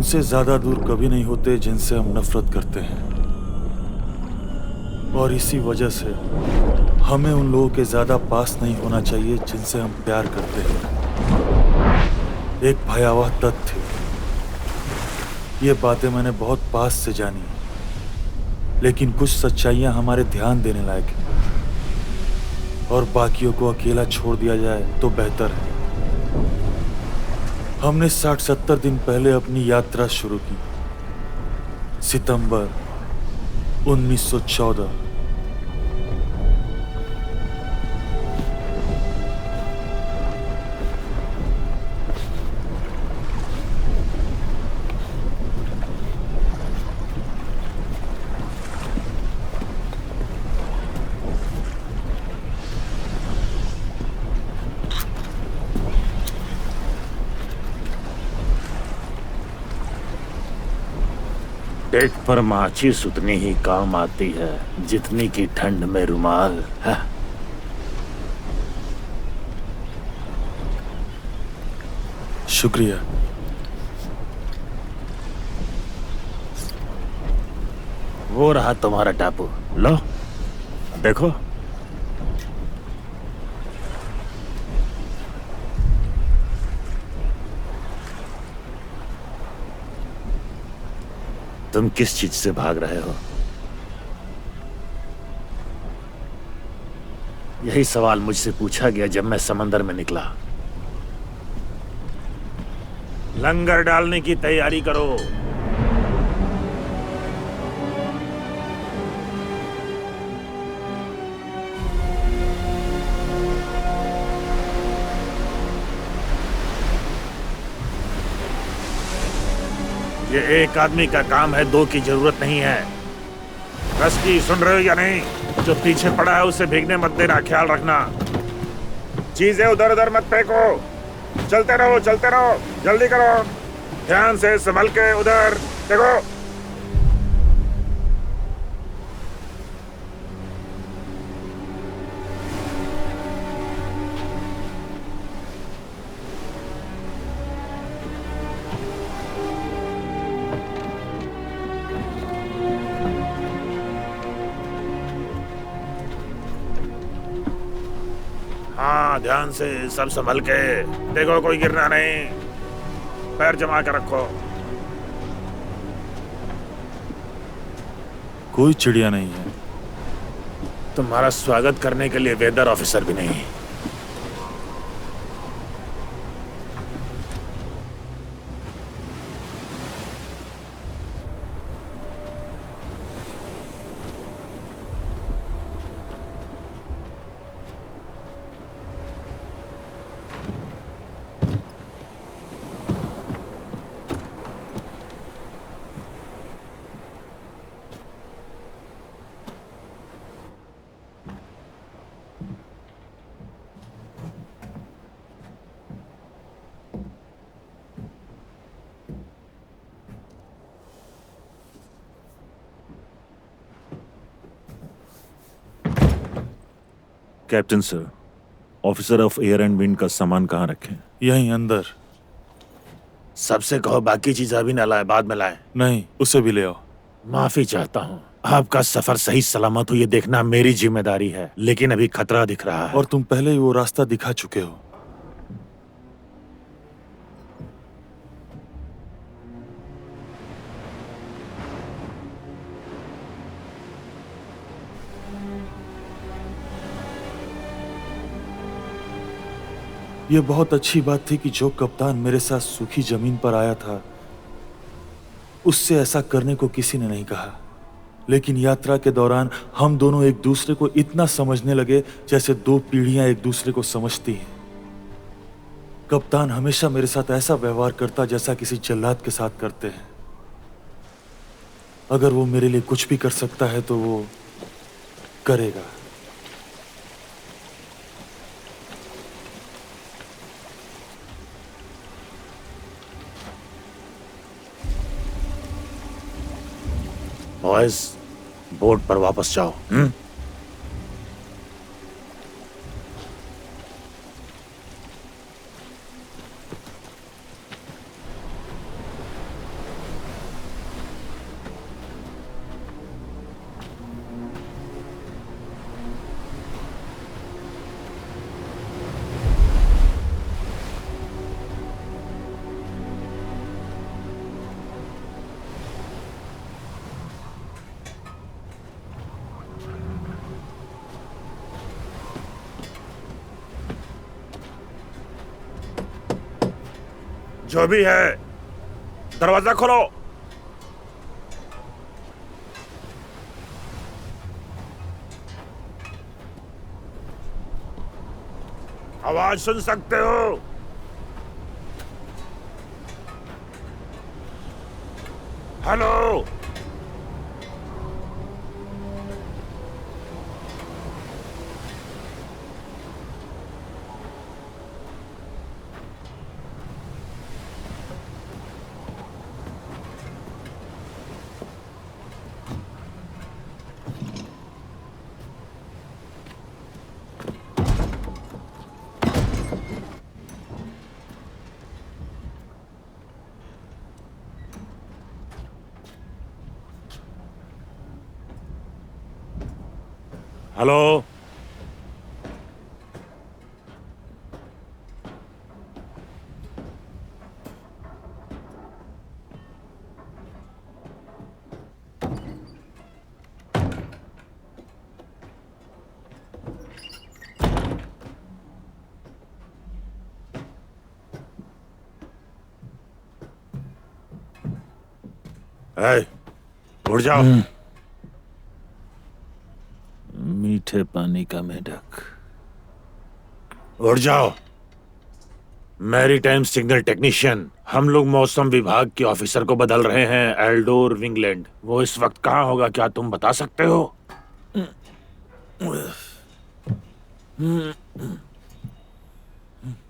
उनसे ज्यादा दूर कभी नहीं होते जिनसे हम नफरत करते हैं, और इसी वजह से हमें उन लोगों के ज्यादा पास नहीं होना चाहिए जिनसे हम प्यार करते हैं। एक भयावह तथ्य, ये बातें मैंने बहुत पास से जानी, लेकिन कुछ सच्चाइयां हमारे ध्यान देने लायक हैं, और बाकियों को अकेला छोड़ दिया जाए तो बेहतर है। हमने 60-70 दिन पहले अपनी यात्रा शुरू की। सितंबर 1914। पेट पर माचिस उतनी ही काम आती है जितनी की ठंड में रुमाल है। शुक्रिया। वो रहा तुम्हारा टापू, लो देखो। तुम किस चीज से भाग रहे हो? यही सवाल मुझसे पूछा गया जब मैं समंदर में निकला। लंगर डालने की तैयारी करो। ये एक आदमी का काम है, दो की जरूरत नहीं है। रस्की, सुन रहे हो या नहीं? जो पीछे पड़ा है उसे भीगने मत देना, ख्याल रखना। चीजें उधर उधर मत फेंको। चलते रहो, जल्दी करो। ध्यान से संभल के, उधर देखो। हाँ, ध्यान से, सब संभल के देखो, कोई गिरना नहीं। पैर जमा कर रखो। कोई चिड़िया नहीं है। तुम्हारा स्वागत करने के लिए वेदर ऑफिसर भी नहीं। Captain sir, officer of air and wind का सामान कहाँ रखें? यहीं अंदर। सबसे कहो बाकी चीज अभी न लाए, बाद में लाए। नहीं, उसे भी ले आओ। माफी चाहता हूँ। आपका सफर सही सलामत हो ये देखना मेरी जिम्मेदारी है, लेकिन अभी खतरा दिख रहा है। और तुम पहले ही वो रास्ता दिखा चुके हो। यह बहुत अच्छी बात थी कि जो कप्तान मेरे साथ सूखी जमीन पर आया था, उससे ऐसा करने को किसी ने नहीं कहा। लेकिन यात्रा के दौरान हम दोनों एक दूसरे को इतना समझने लगे जैसे दो पीढ़ियां एक दूसरे को समझती हैं। कप्तान हमेशा मेरे साथ ऐसा व्यवहार करता जैसा किसी जल्लाद के साथ करते हैं। अगर वो मेरे लिए कुछ भी कर सकता है तो वो करेगा। बॉयज, बोट पर वापस जाओ। जो भी है, दरवाजा खोलो। आवाज सुन सकते हो? हेलो? हेलो? ए, उठ जाओ। मीठे पानी का मेढक। उठ जाओ। मैरीटाइम सिग्नल टेक्नीशियन, हम लोग मौसम विभाग के ऑफिसर को बदल रहे हैं, एल्डोर विंगलैंड। वो इस वक्त कहाँ होगा, क्या तुम बता सकते हो?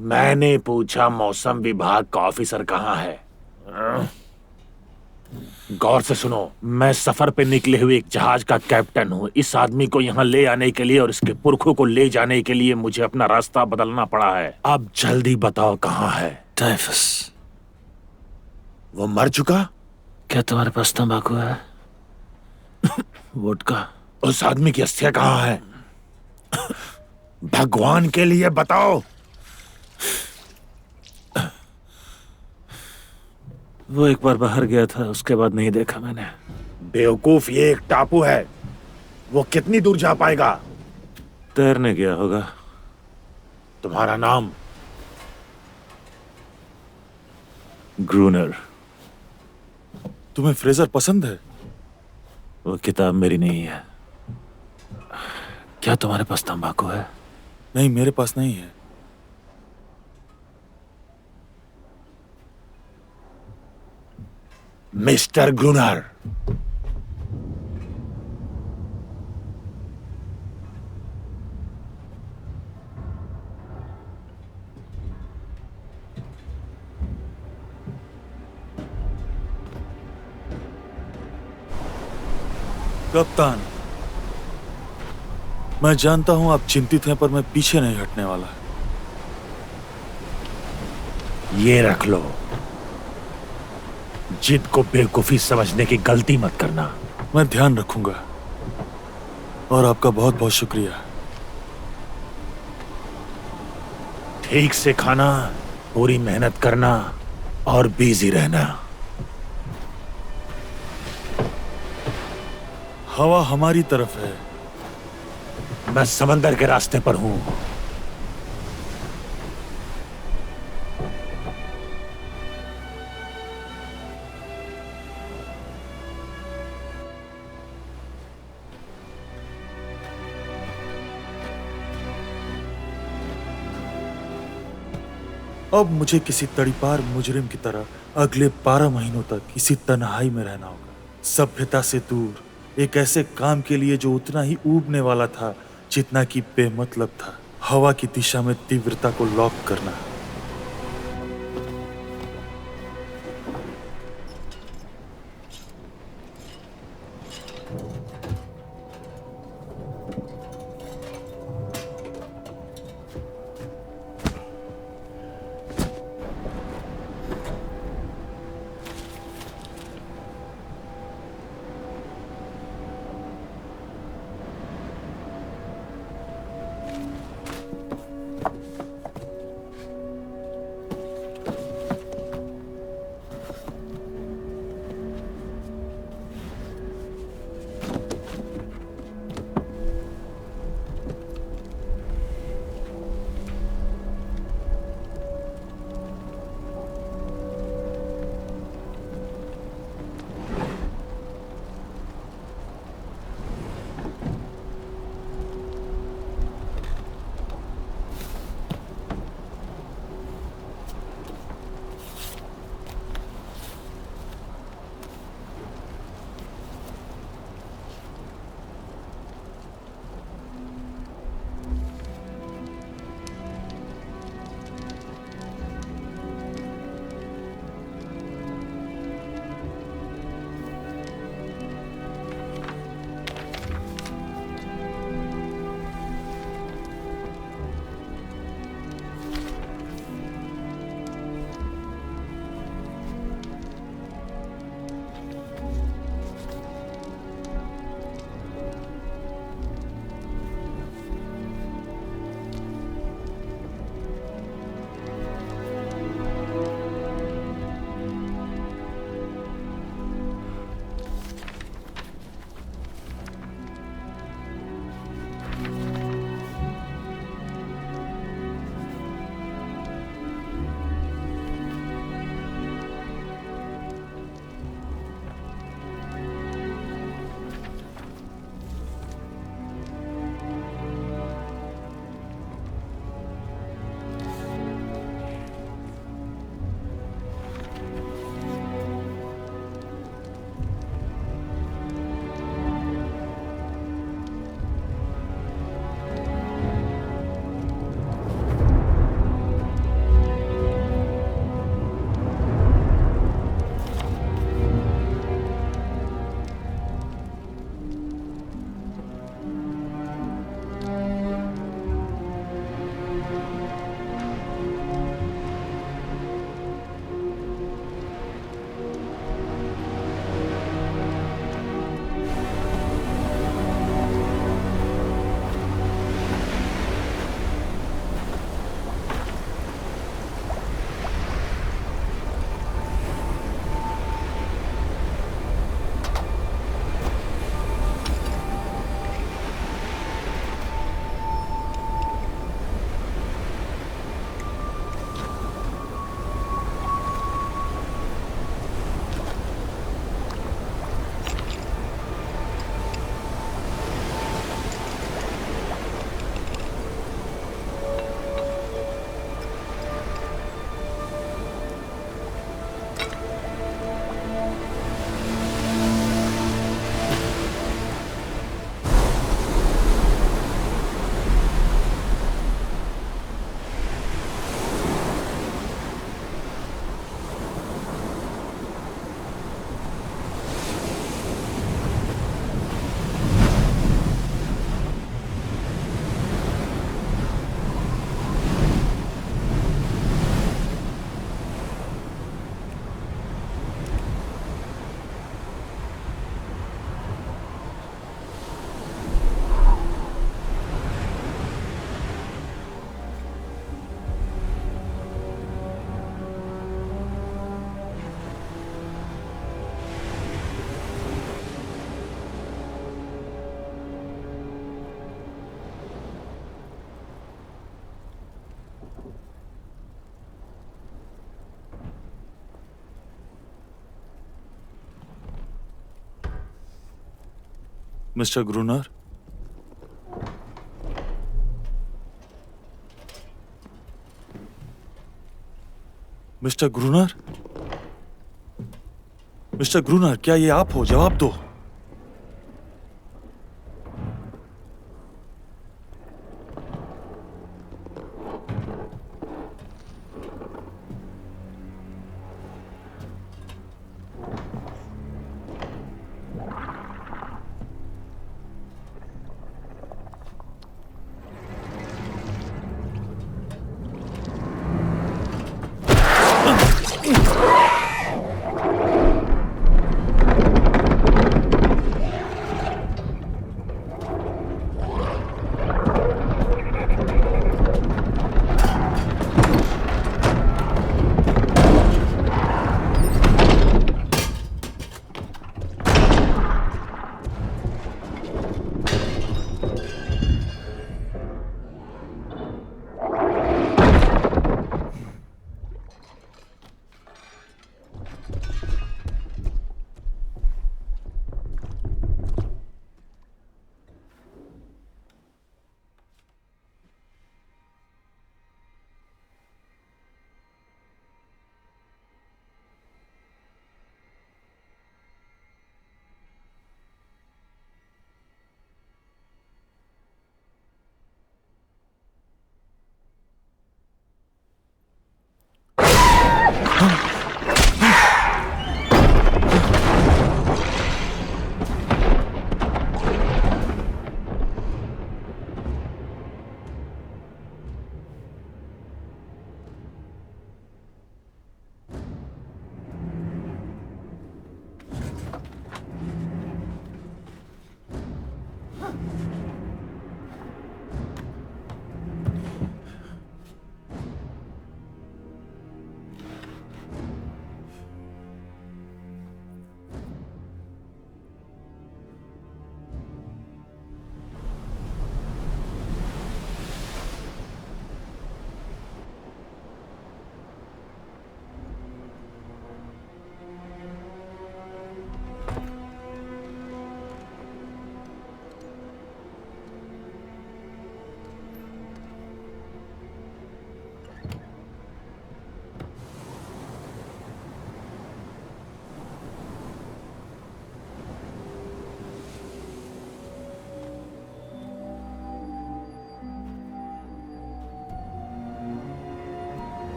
मैंने पूछा मौसम विभाग का ऑफिसर कहाँ है। गौर से सुनो, मैं सफर पे निकले हुए एक जहाज का कैप्टन हूँ। इस आदमी को यहाँ ले आने के लिए और इसके पुरखों को ले जाने के लिए मुझे अपना रास्ता बदलना पड़ा है। अब जल्दी बताओ कहाँ है? टाइफस। वो मर चुका? क्या तुम्हारे पास तंबाकू है? वोडका? उस आदमी की अस्थियां कहाँ है? भगवान के लिए बताओ। वो एक बार बाहर गया था, उसके बाद नहीं देखा मैंने। बेवकूफ, ये एक टापू है। वो कितनी दूर जा पाएगा? तैरने गया होगा। तुम्हारा नाम? ग्रूनर। तुम्हें फ्रेजर पसंद है? वो किताब मेरी नहीं है। क्या तुम्हारे पास तंबाकू है? नहीं, मेरे पास नहीं है। मिस्टर ग्रूनर, कप्तान, मैं जानता हूं आप चिंतित हैं, पर मैं पीछे नहीं हटने वाला। ये रख लो। जिद को बेवकूफी समझने की गलती मत करना। मैं ध्यान रखूंगा और आपका बहुत बहुत शुक्रिया। ठीक से खाना, पूरी मेहनत करना और बिजी रहना। हवा हमारी तरफ है। मैं समंदर के रास्ते पर हूं। अब मुझे किसी तड़ीपार मुजरिम की तरह अगले 12 महीनों तक इसी तन्हाई में रहना होगा, सभ्यता से दूर, एक ऐसे काम के लिए जो उतना ही ऊबने वाला था जितना कि बेमतलब था। हवा की दिशा में तीव्रता को लॉक करना। मिस्टर ग्रूनर, मिस्टर ग्रूनर, मिस्टर ग्रूनर, क्या ये आप हो? जवाब दो।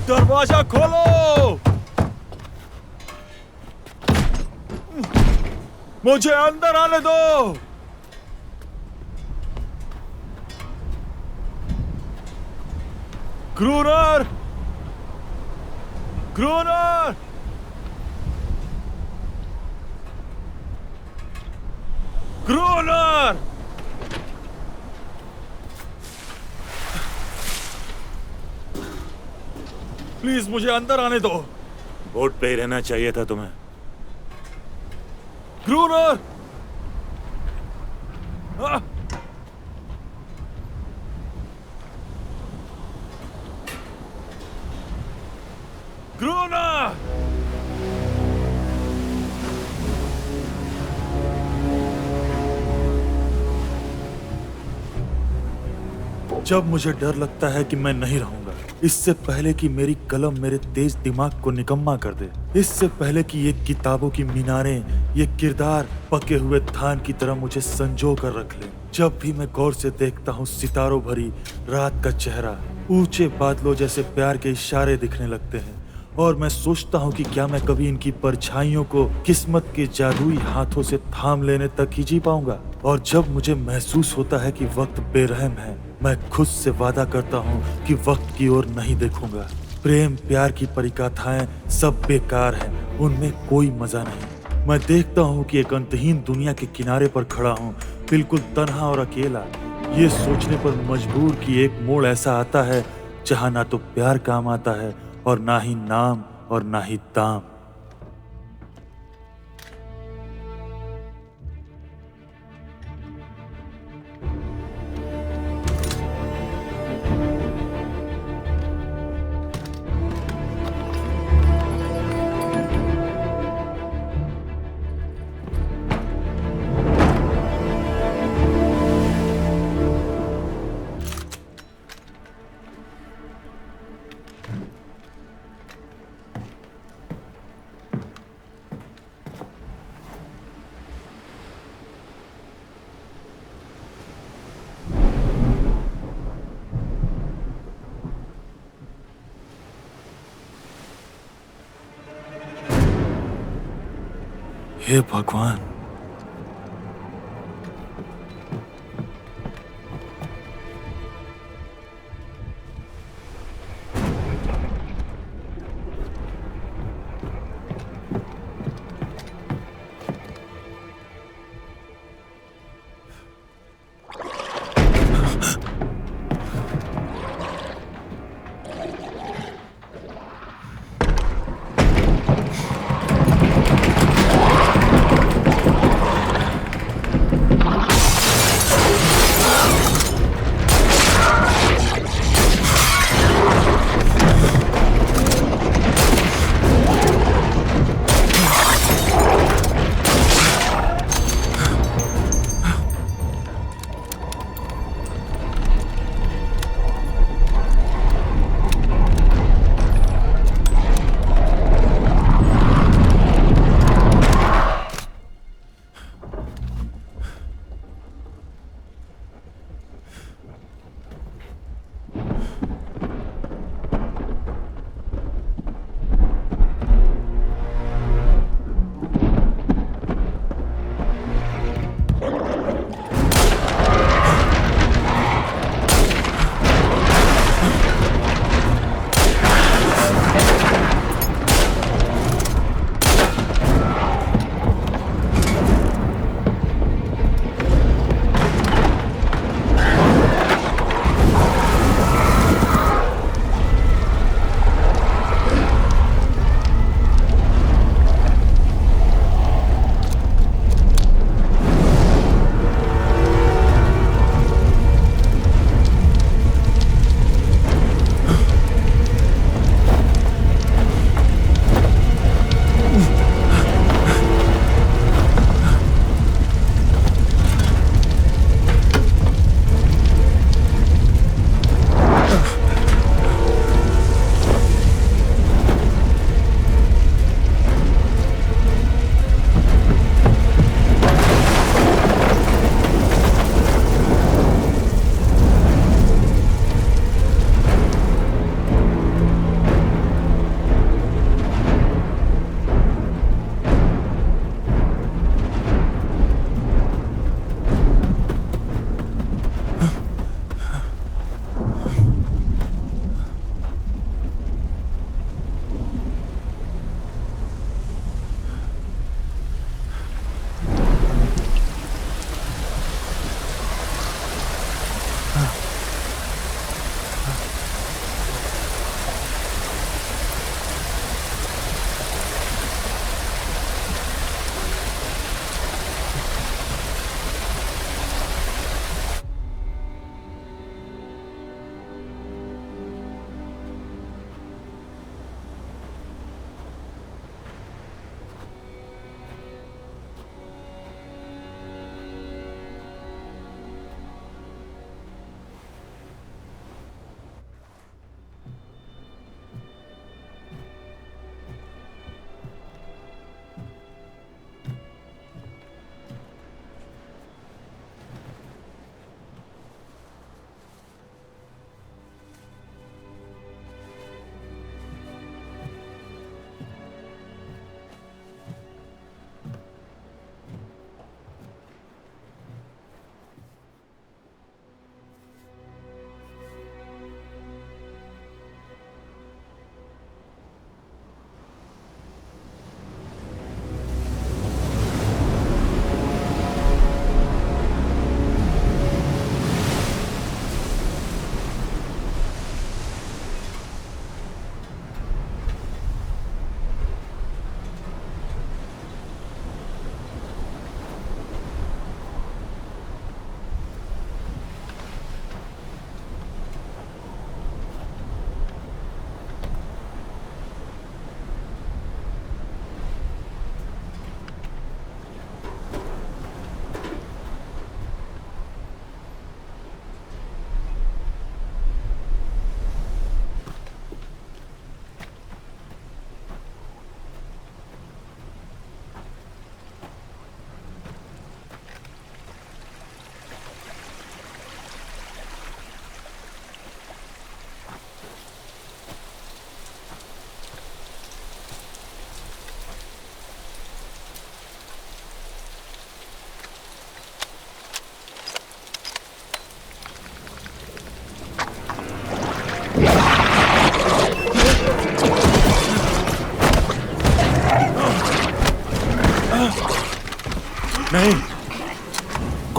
दरवाजा खोलो! मुझे अंदर आने दो! ग्रूनर! ग्रूनर! ग्रूनर! प्लीज मुझे अंदर आने दो। बोट पे ही रहना चाहिए था तुम्हें। ग्रूनर! ग्रूनर! जब मुझे डर लगता है कि मैं नहीं रहूंगा, इससे पहले कि मेरी कलम मेरे तेज दिमाग को निकम्मा कर दे, इससे पहले कि ये किताबों की मीनारें, ये किरदार पके हुए धान की तरह मुझे संजो कर रख ले, जब भी मैं गौर से देखता हूँ सितारों भरी रात का चेहरा, ऊंचे बादलों जैसे प्यार के इशारे दिखने लगते हैं, और मैं सोचता हूँ कि क्या मैं कभी इनकी परछाइयों को किस्मत के जादुई हाथों से थाम लेने तक ही जी पाऊंगा। और जब मुझे महसूस होता है कि वक्त बेरहम है, मैं खुद से वादा करता हूँ कि वक्त की ओर नहीं देखूंगा। प्रेम प्यार की परिकथाएं सब बेकार हैं, उनमें कोई मजा नहीं। मैं देखता हूँ कि एक अंतहीन दुनिया के किनारे पर खड़ा हूँ, बिल्कुल तन्हा और अकेला, ये सोचने पर मजबूर कि एक मोड़ ऐसा आता है जहाँ ना तो प्यार काम आता है और ना ही नाम और ना ही दाम। हे भगवान,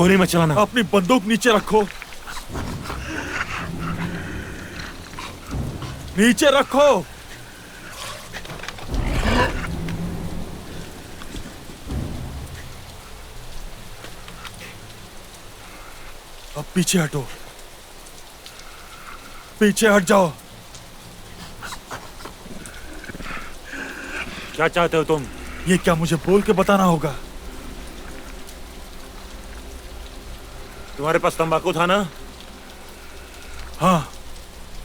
गोली मत चलाना। अपनी बंदूक नीचे रखो। नीचे रखो। अब पीछे हटो। पीछे हट जाओ। क्या चाहते हो तुम? ये क्या मुझे बोल के बताना होगा? तुम्हारे पास तंबाकू था ना? हाँ।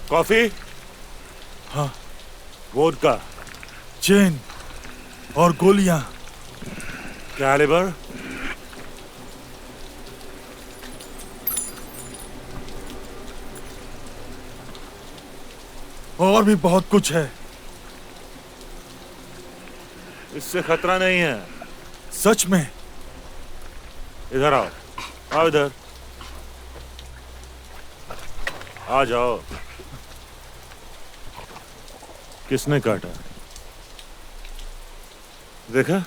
कॉफी? हाँ। वोडका? चेन और गोलियां। कैलिबर? और भी बहुत कुछ है। इससे खतरा नहीं है। सच में? इधर आओ। आओ इधर। आ जाओ। किसने काटा? देखा?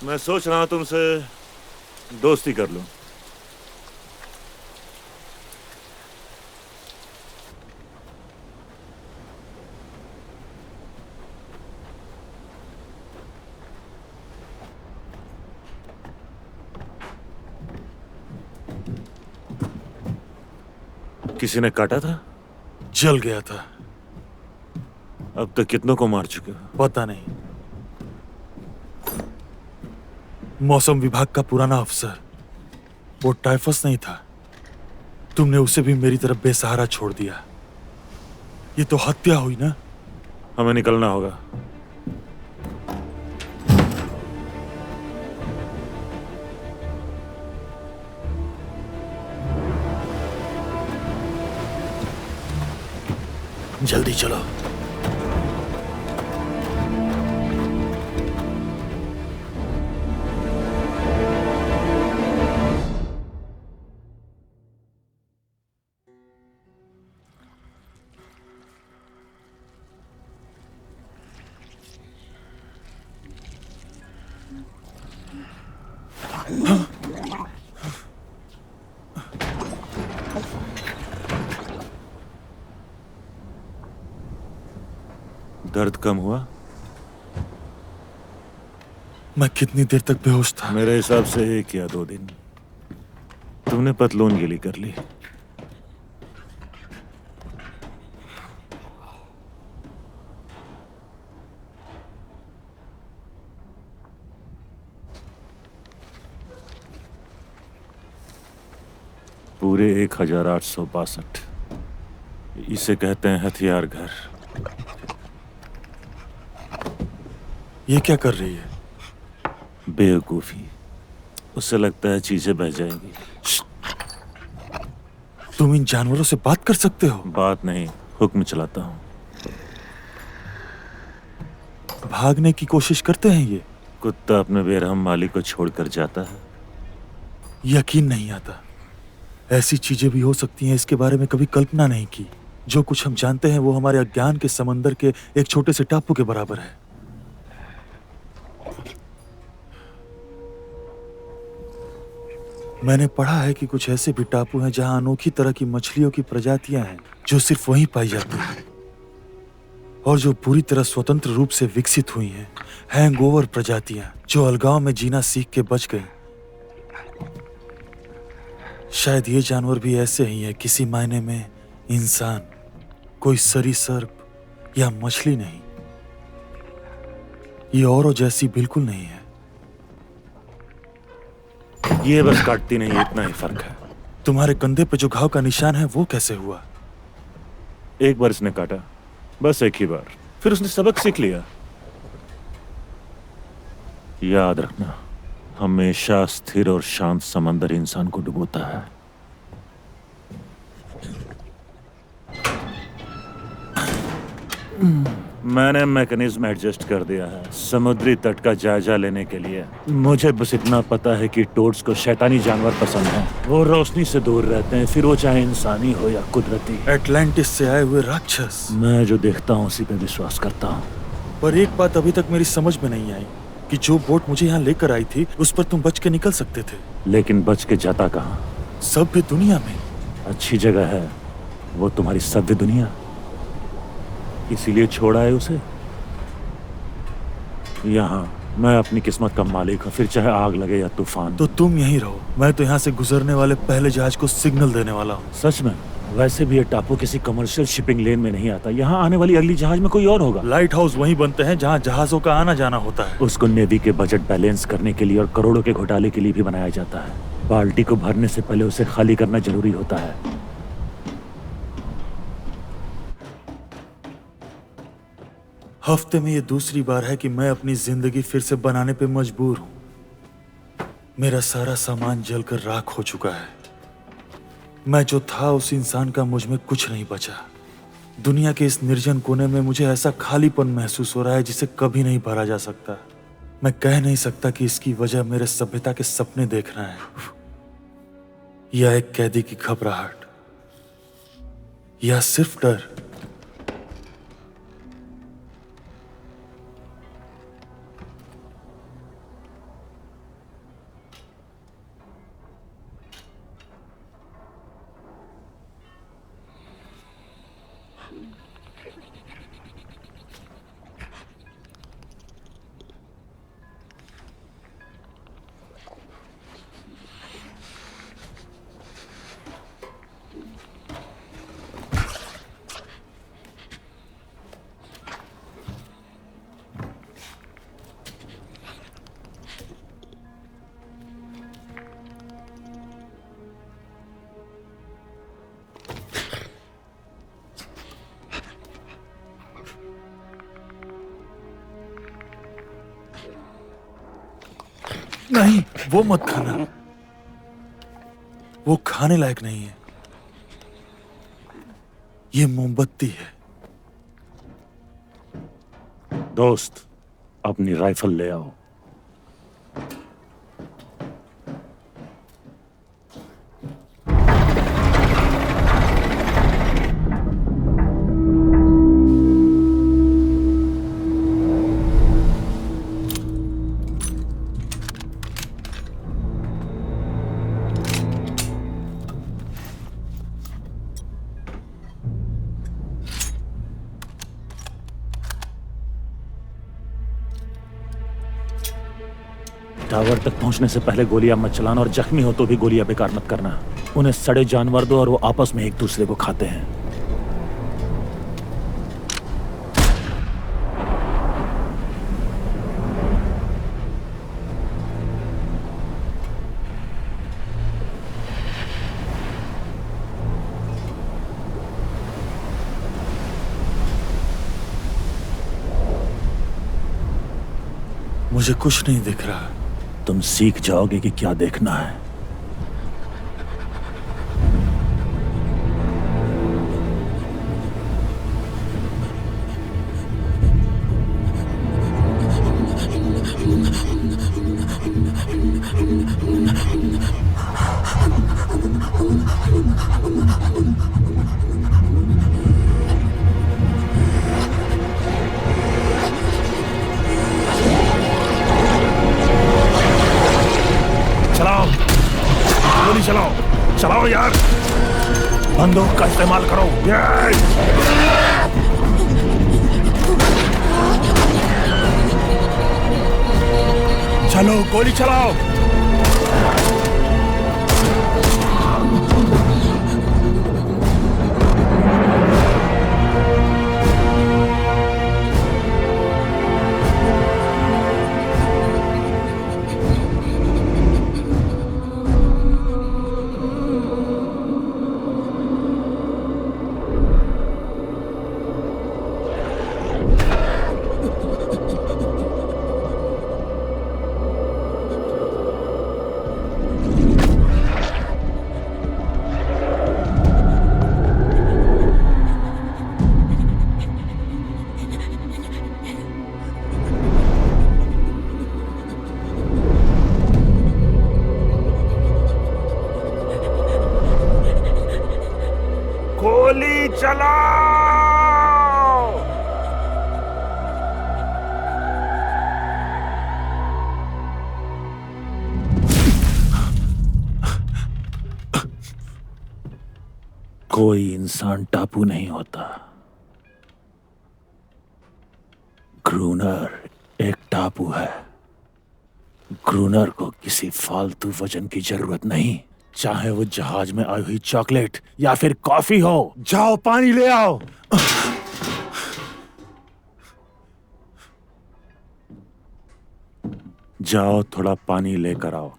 मैं सोच रहा हूं तुमसे दोस्ती कर लूं। किसी ने काटा था? जल गया था। अब तक कितनों को मार चुके हो? पता नहीं। मौसम विभाग का पुराना अफसर, वो टाइफस नहीं था। तुमने उसे भी मेरी तरफ बेसहारा छोड़ दिया। ये तो हत्या हुई ना? हमें निकलना होगा। जल्दी चलो। दर्द कम हुआ? मैं कितनी देर तक बेहोश था? मेरे हिसाब से 1 या 2 दिन। तुमने पतलून गिली कर ली। पूरे 1862। इसे कहते हैं हथियार घर। ये क्या कर रही है? बेवकूफी। उससे लगता है चीजें बह जाएंगी। तुम इन जानवरों से बात कर सकते हो? बात नहीं, हुक्म चलाता हूं। भागने की कोशिश करते हैं ये? कुत्ता अपने बेरहम मालिक को छोड़कर जाता है। यकीन नहीं आता। ऐसी चीजें भी हो सकती हैं, इसके बारे में कभी कल्पना नहीं की। जो कुछ हम जानते हैं वो हमारे अज्ञान के समंदर के एक छोटे से टापू के बराबर है। मैंने पढ़ा है कि कुछ ऐसे भी टापू हैं जहां अनोखी तरह की मछलियों की प्रजातियां हैं जो सिर्फ वहीं पाई जाती हैं और जो पूरी तरह स्वतंत्र रूप से विकसित हुई हैं। हैंगओवर प्रजातियां जो अलगाव में जीना सीख के बच गईं। शायद ये जानवर भी ऐसे ही है, किसी मायने में इंसान, कोई सरीसृप या मछली नहीं। ये औरों जैसी बिल्कुल नहीं है। ये बस काटती नहीं, इतना ही फर्क है। तुम्हारे कंधे पे जो घाव का निशान है वो कैसे हुआ? एक बार इसने काटा, बस एक ही बार। फिर उसने सबक सीख लिया। याद रखना, हमेशा स्थिर और शांत समंदर इंसान को डुबोता है। मैंने मैकेनिज्म एडजस्ट कर दिया है समुद्री तट का जायजा लेने के लिए। मुझे बस इतना पता है कि टोड्स को शैतानी जानवर पसंद है। वो रोशनी से दूर रहते हैं, फिर वो चाहे इंसानी हो या कुदरती। एटलांटिस से आए हुए राक्षस। मैं जो देखता हूँ उसी पे विश्वास करता हूँ। पर एक बात अभी तक मेरी समझ में नहीं आई। कि जो बोट मुझे यहाँ लेकर आई थी उस पर तुम बच के निकल सकते थे। लेकिन बच के जाता कहाँ? सभ्य दुनिया में। अच्छी जगह है वो तुम्हारी सभ्य दुनिया, इसीलिए छोड़ा है उसे। यहाँ मैं अपनी किस्मत का मालिक हूँ, फिर चाहे आग लगे या तूफान। तो तुम यहीं रहो, मैं तो यहाँ से गुजरने वाले पहले जहाज को सिग्नल देने वाला हूँ। सच में? वैसे भी ये टापू किसी कमर्शियल शिपिंग लेन में नहीं आता। यहाँ आने वाली अगली जहाज में कोई और होगा। लाइट हाउस वहीं बनते हैं जहाँ जहाजों का आना जाना होता है। उसको नेवी के बजट बैलेंस करने के लिए और करोड़ों के घोटाले के लिए भी बनाया जाता है। बाल्टी को भरने से पहले उसे खाली करना जरूरी होता है। हफ्ते में ये दूसरी बार है कि मैं अपनी जिंदगी फिर से बनाने पे मजबूर हूं। मेरा सारा सामान जलकर राख हो चुका है। मैं जो था उस इंसान का मुझ में कुछ नहीं बचा। दुनिया के इस निर्जन कोने में मुझे ऐसा खालीपन महसूस हो रहा है जिसे कभी नहीं भरा जा सकता। मैं कह नहीं सकता कि इसकी वजह मेरे सभ्यता के सपने देखना है या एक कैदी की घबराहट या सिर्फ डर। नहीं, वो मत खाना, वो खाने लायक नहीं है। ये मोमबत्ती है। दोस्त, अपनी राइफल ले आओ। टावर तक पहुंचने से पहले गोलियां मत चलाना और जख्मी हो तो भी गोलियां बेकार मत करना। उन्हें सड़े जानवर दो और वो आपस में एक दूसरे को खाते हैं। मुझे कुछ नहीं दिख रहा। तुम सीख जाओगे कि क्या देखना है। चलाओ चलाओ यार, बंदूक का इस्तेमाल करो। चलो गोली चलाओ। गोली चलाओ। कोई इंसान टापू नहीं होता। ग्रूनर एक टापू है। ग्रूनर को किसी फालतू वजन की जरूरत नहीं, चाहे वो जहाज में आई हुई चॉकलेट या फिर कॉफी हो। जाओ पानी ले आओ। जाओ थोड़ा पानी लेकर आओ।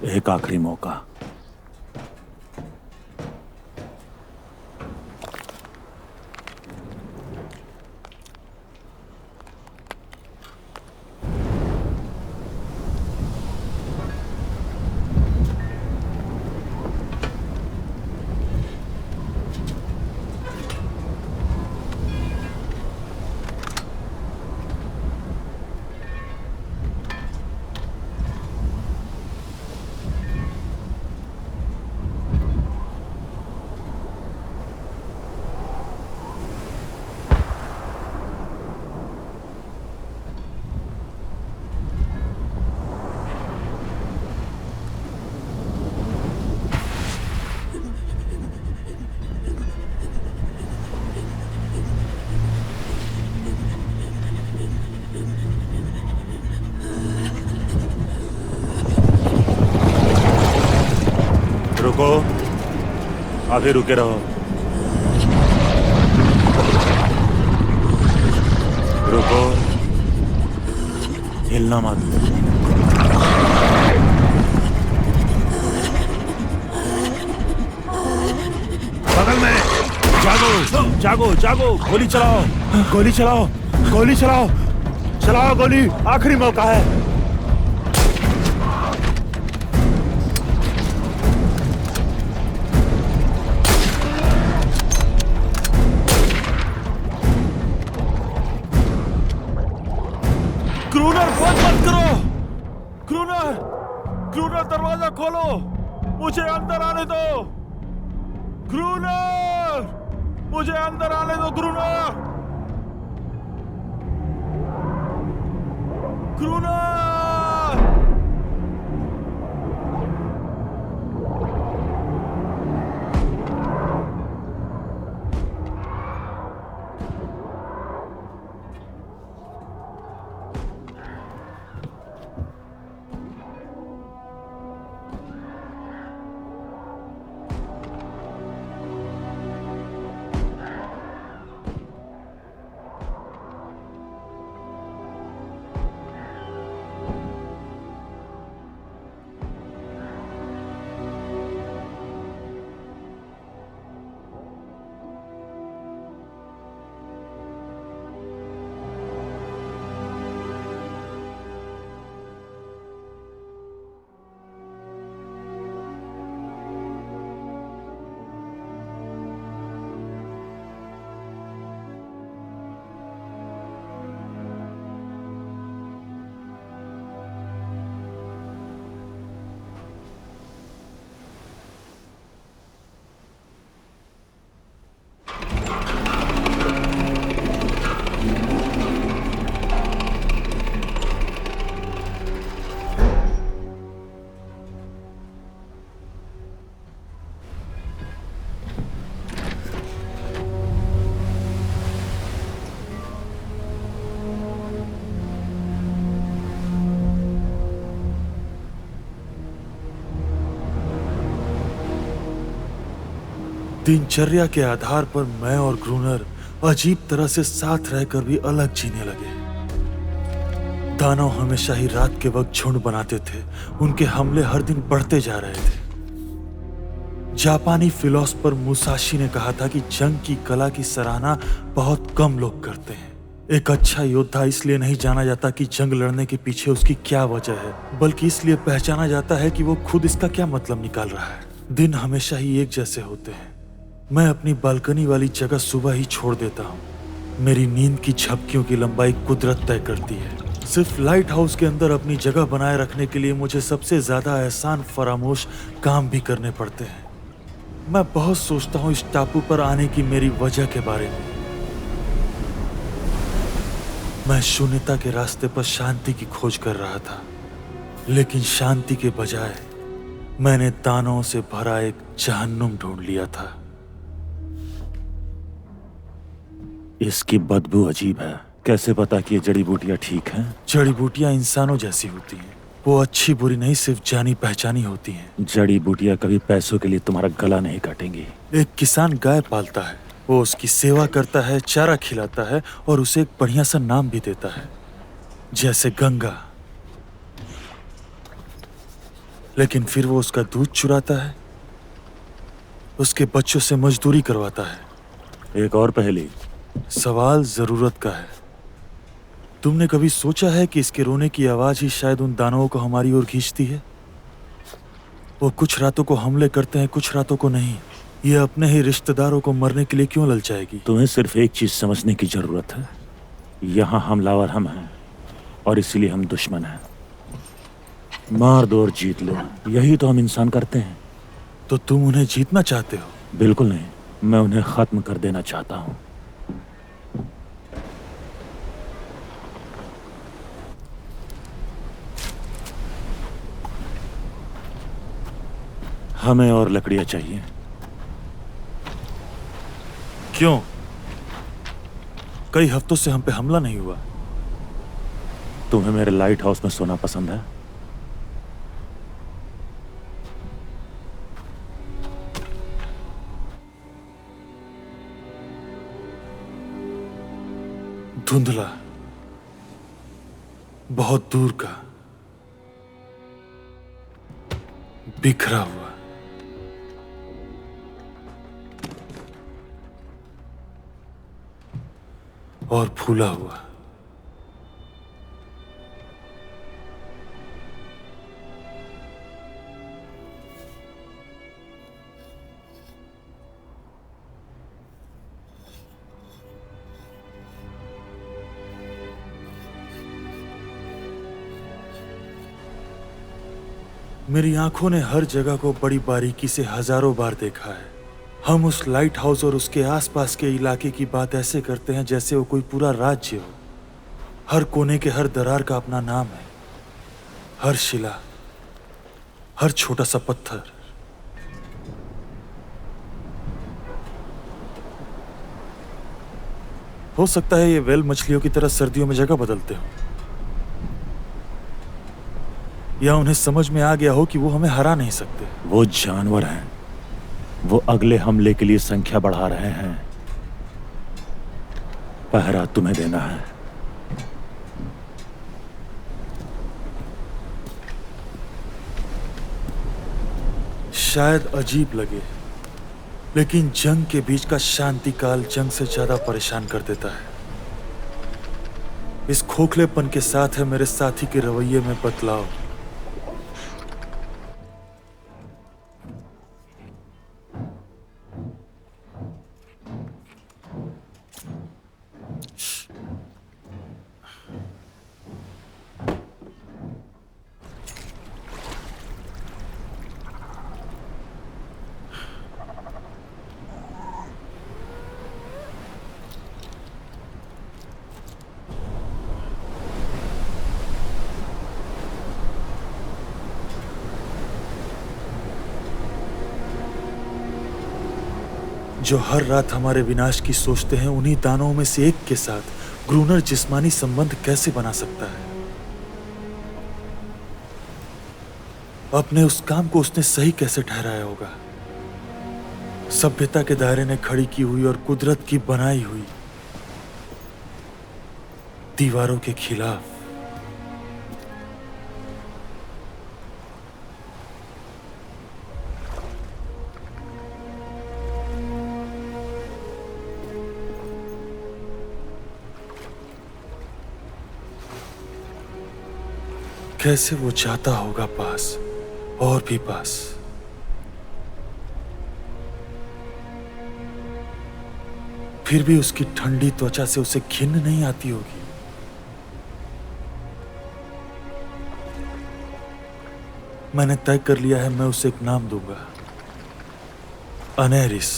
एक आखिरी मौका। रुको, अभी रुके रहो। रुको, हिलना मत। बगल में जागो जागो जागो, गोली चलाओ, गोली चलाओ, गोली चलाओ, चलाओ गोली, आखिरी मौका है। क्रूनर बंद मत करो। क्रूनर, क्रूनर दरवाजा खोलो, मुझे अंदर आने दो। क्रूनर, मुझे अंदर आने दो। क्रूनर, क्रूनर। दिनचर्या के आधार पर मैं और ग्रूनर अजीब तरह से साथ रहकर भी अलग जीने लगे। दानव हमेशा ही रात के वक्त झुंड बनाते थे। उनके हमले हर दिन बढ़ते जा रहे थे। जापानी फिलोसोफर मुसाशी ने कहा था कि जंग की कला की सराहना बहुत कम लोग करते हैं। एक अच्छा योद्धा इसलिए नहीं जाना जाता कि जंग लड़ने के पीछे उसकी क्या वजह है, बल्कि इसलिए पहचाना जाता है कि वो खुद इसका क्या मतलब निकाल रहा है। दिन हमेशा ही एक जैसे होते हैं। मैं अपनी बालकनी वाली जगह सुबह ही छोड़ देता हूँ। मेरी नींद की झपकियों की लंबाई कुदरत तय करती है। सिर्फ लाइट हाउस के अंदर अपनी जगह बनाए रखने के लिए मुझे सबसे ज्यादा आसान फरामोश काम भी करने पड़ते हैं। मैं बहुत सोचता हूँ इस टापू पर आने की मेरी वजह के बारे में। मैं शून्यता के रास्ते पर शांति की खोज कर रहा था, लेकिन शांति के बजाय मैंने दानों से भरा एक जहन्नुम ढूंढ लिया था। इसकी बदबू अजीब है। कैसे पता कि ये जड़ी बूटियां ठीक हैं? जड़ी बूटियां इंसानों जैसी होती हैं। वो अच्छी बुरी नहीं, सिर्फ जानी पहचानी होती हैं। जड़ी बूटियां कभी पैसों के लिए तुम्हारा गला नहीं काटेंगी। एक किसान गाय पालता है। वो उसकी सेवा करता है, चारा खिलाता है और उसे एक बढ़िया सा नाम भी देता है, जैसे गंगा। लेकिन फिर वो उसका दूध चुराता है, उसके बच्चों से मजदूरी करवाता है। एक और पहेली। सवाल जरूरत का है। तुमने कभी सोचा है कि इसके रोने की आवाज ही शायद उन दानवों को हमारी ओर खींचती है? वो कुछ रातों को हमले करते हैं, कुछ रातों को नहीं। ये अपने ही रिश्तेदारों को मरने के लिए क्यों ललचाएगी? तुम्हें सिर्फ एक चीज समझने की जरूरत है। यहाँ हमलावर हम हैं और इसीलिए हम दुश्मन हैं। मार दो और जीत लो, यही तो हम इंसान करते हैं। तो तुम उन्हें जीतना चाहते हो? बिल्कुल नहीं, मैं उन्हें खत्म कर देना चाहता हूँ। हमें और लकड़ियां चाहिए। क्यों? कई हफ्तों से हम पे हमला नहीं हुआ। तुम्हें मेरे लाइट हाउस में सोना पसंद है? धुंधला, बहुत दूर का, बिखरा हुआ, और फूला हुआ। मेरी आंखों ने हर जगह को बड़ी बारीकी से हजारों बार देखा है। हम उस लाइट हाउस और उसके आसपास के इलाके की बात ऐसे करते हैं जैसे वो कोई पूरा राज्य हो। हर कोने के हर दरार का अपना नाम है, हर शिला, हर छोटा सा पत्थर। हो सकता है ये वेल मछलियों की तरह सर्दियों में जगह बदलते हो, या उन्हें समझ में आ गया हो कि वो हमें हरा नहीं सकते। वो जानवर हैं। वो अगले हमले के लिए संख्या बढ़ा रहे हैं। पहरा तुम्हें देना है। शायद अजीब लगे, लेकिन जंग के बीच का शांति काल जंग से ज्यादा परेशान कर देता है। इस खोखलेपन के साथ है मेरे साथी के रवैये में बदलाव। जो हर रात हमारे विनाश की सोचते हैं, उन्हीं दानवों में से एक के साथ ग्रूनर जिस्मानी संबंध कैसे बना सकता है? अपने उस काम को उसने सही कैसे ठहराया होगा? सभ्यता के दायरे ने खड़ी की हुई और कुदरत की बनाई हुई दीवारों के खिलाफ। कैसे वो चाहता होगा पास और भी पास। फिर भी उसकी ठंडी त्वचा से उसे घिन नहीं आती होगी। मैंने तय कर लिया है, मैं उसे एक नाम दूंगा, अनेरिस।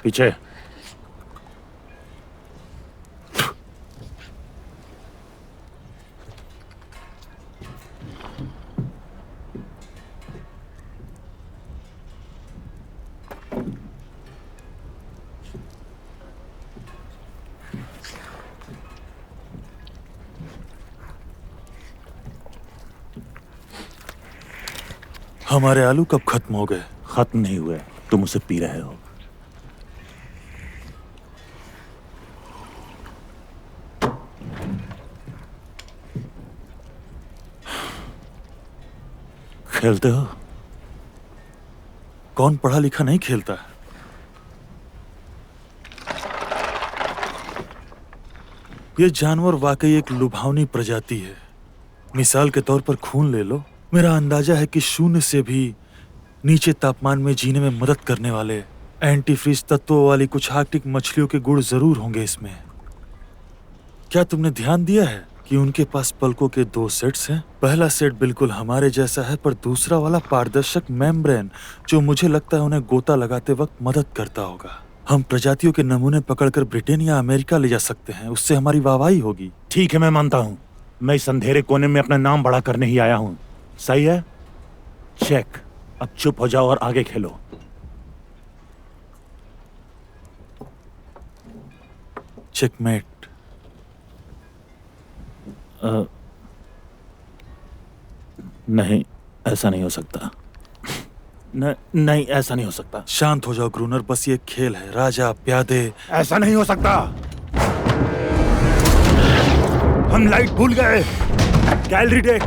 पीछे। हमारे आलू कब खत्म हो गए? खत्म नहीं हुए, तुम उसे पी रहे हो। खेलते हो? कौन पढ़ा लिखा नहीं खेलता? ये जानवर वाकई एक लुभावनी प्रजाति है। मिसाल के तौर पर खून ले लो। मेरा अंदाजा है कि 0 से भी नीचे तापमान में जीने में मदद करने वाले एंटीफ्रीज तत्वों वाली कुछ आर्कटिक मछलियों के गुण जरूर होंगे इसमें। क्या तुमने ध्यान दिया है कि उनके पास पलकों के 2 सेट्स हैं? पहला सेट बिल्कुल हमारे जैसा है, पर दूसरा वाला पारदर्शक मेम्ब्रेन, जो मुझे लगता है उन्हें गोता लगाते वक्त मदद करता होगा। हम प्रजातियों के नमूने पकड़कर ब्रिटेन या अमेरिका ले जा सकते हैं, उससे हमारी वाहवाही होगी। ठीक है, मैं मानता हूं। मैं इस अंधेरे कोने में अपना नाम बड़ा करने ही आया हूं। सही है? चेक। अब चुप हो जाओ और आगे खेलो। चेकमेट। नहीं, ऐसा नहीं हो सकता। नहीं, ऐसा नहीं हो सकता। शांत हो जाओ ग्रूनर, बस ये खेल है। राजा प्यादे। ऐसा नहीं हो सकता। हम लाइट भूल गए। Gallery deck.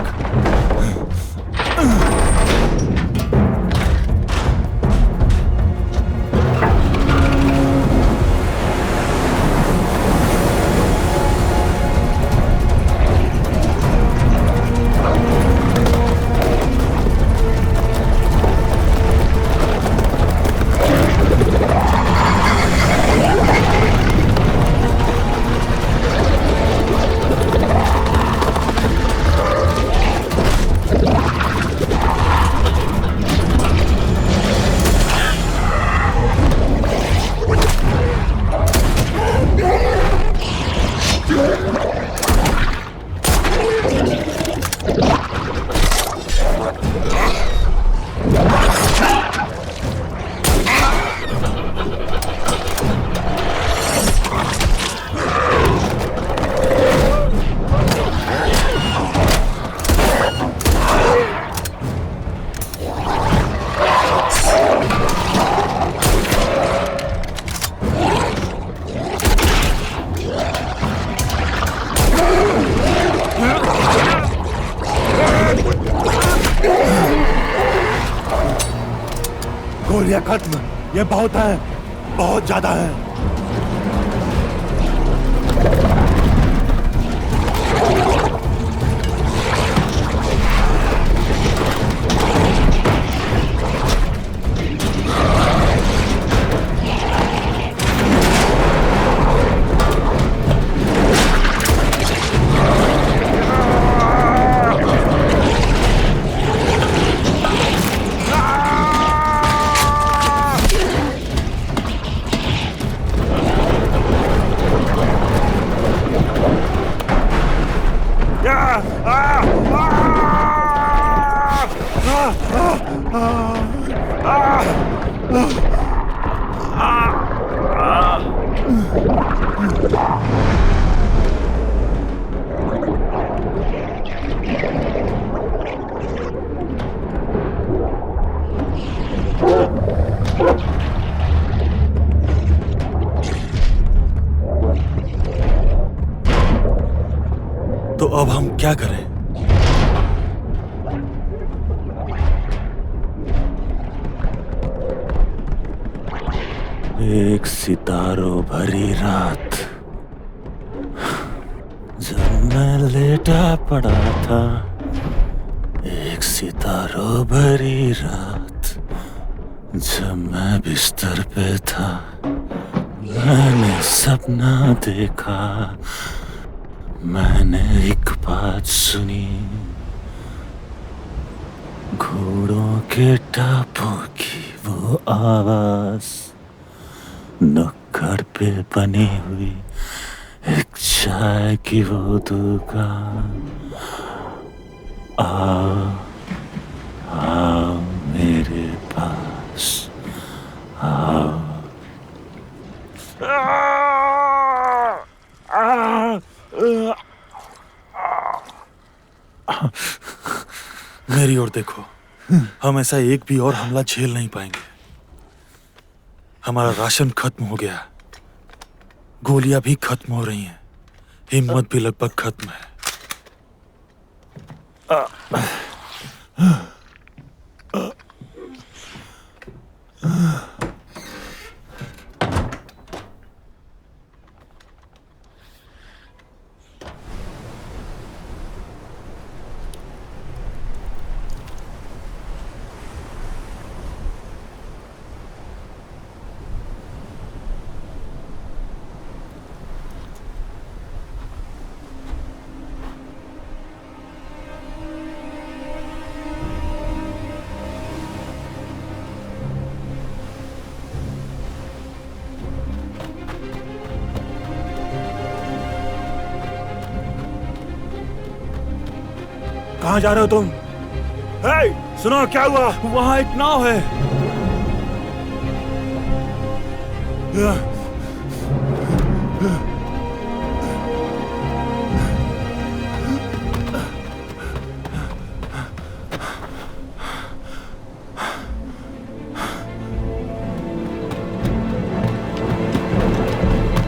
गोलियां खत्म। ये बहुत है, बहुत ज्यादा है। क्या करें? एक सितारों भरी रात, जब मैं लेटा पड़ा था, एक सितारों भरी रात, जब मैं बिस्तर पे था, मैंने सपना देखा, मैंने एक बात सुनी, घोड़ों के टापों की वो आवाज, नुक्कड़ पे बनी हुई एक चाय की वो दुकान। आओ आओ मेरे पास आओ। मेरी ओर देखो, हम ऐसा एक भी और हमला झेल नहीं पाएंगे। हमारा राशन खत्म हो गया, गोलियां भी खत्म हो रही हैं, हिम्मत भी लगभग खत्म है। कहाँ जा रहे हो तुम? हे, सुनो क्या हुआ? वहां एक नाव है।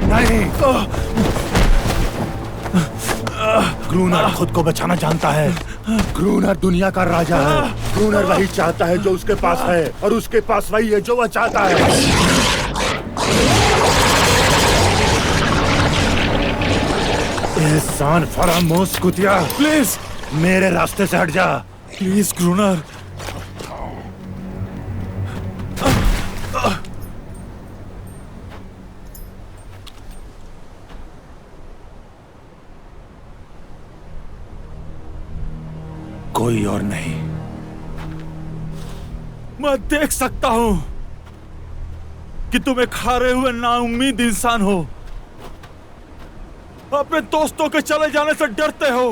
नहीं, ग्रूनर खुद को बचाना जानता है। ग्रूनर दुनिया का राजा है। ग्रूनर वही चाहता है जो उसके पास है, और उसके पास वही है जो वह चाहता है। एहसान फरामोश कुतिया, प्लीज मेरे रास्ते से हट जा। प्लीज ग्रूनर। कोई और नहीं। मैं देख सकता हूं कि तुम एक हारे हुए नाउम्मीद इंसान हो। अपने दोस्तों के चले जाने से डरते हो,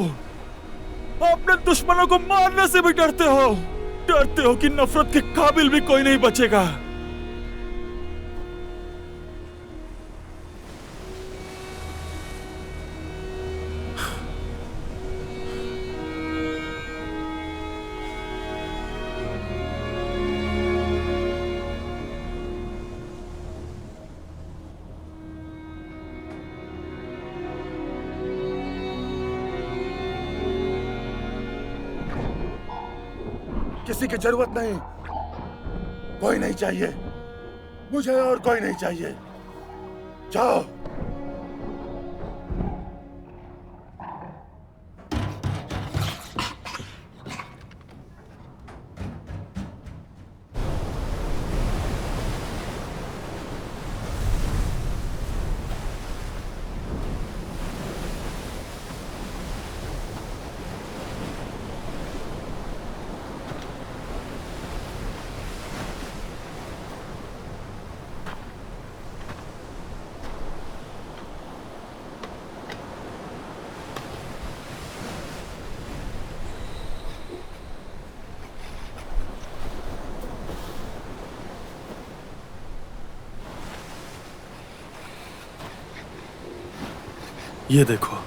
अपने दुश्मनों को मारने से भी डरते हो। डरते हो कि नफरत के काबिल भी कोई नहीं बचेगा। किसी की जरूरत नहीं, कोई नहीं चाहिए मुझे, और कोई नहीं चाहिए। जाओ। ये देखो,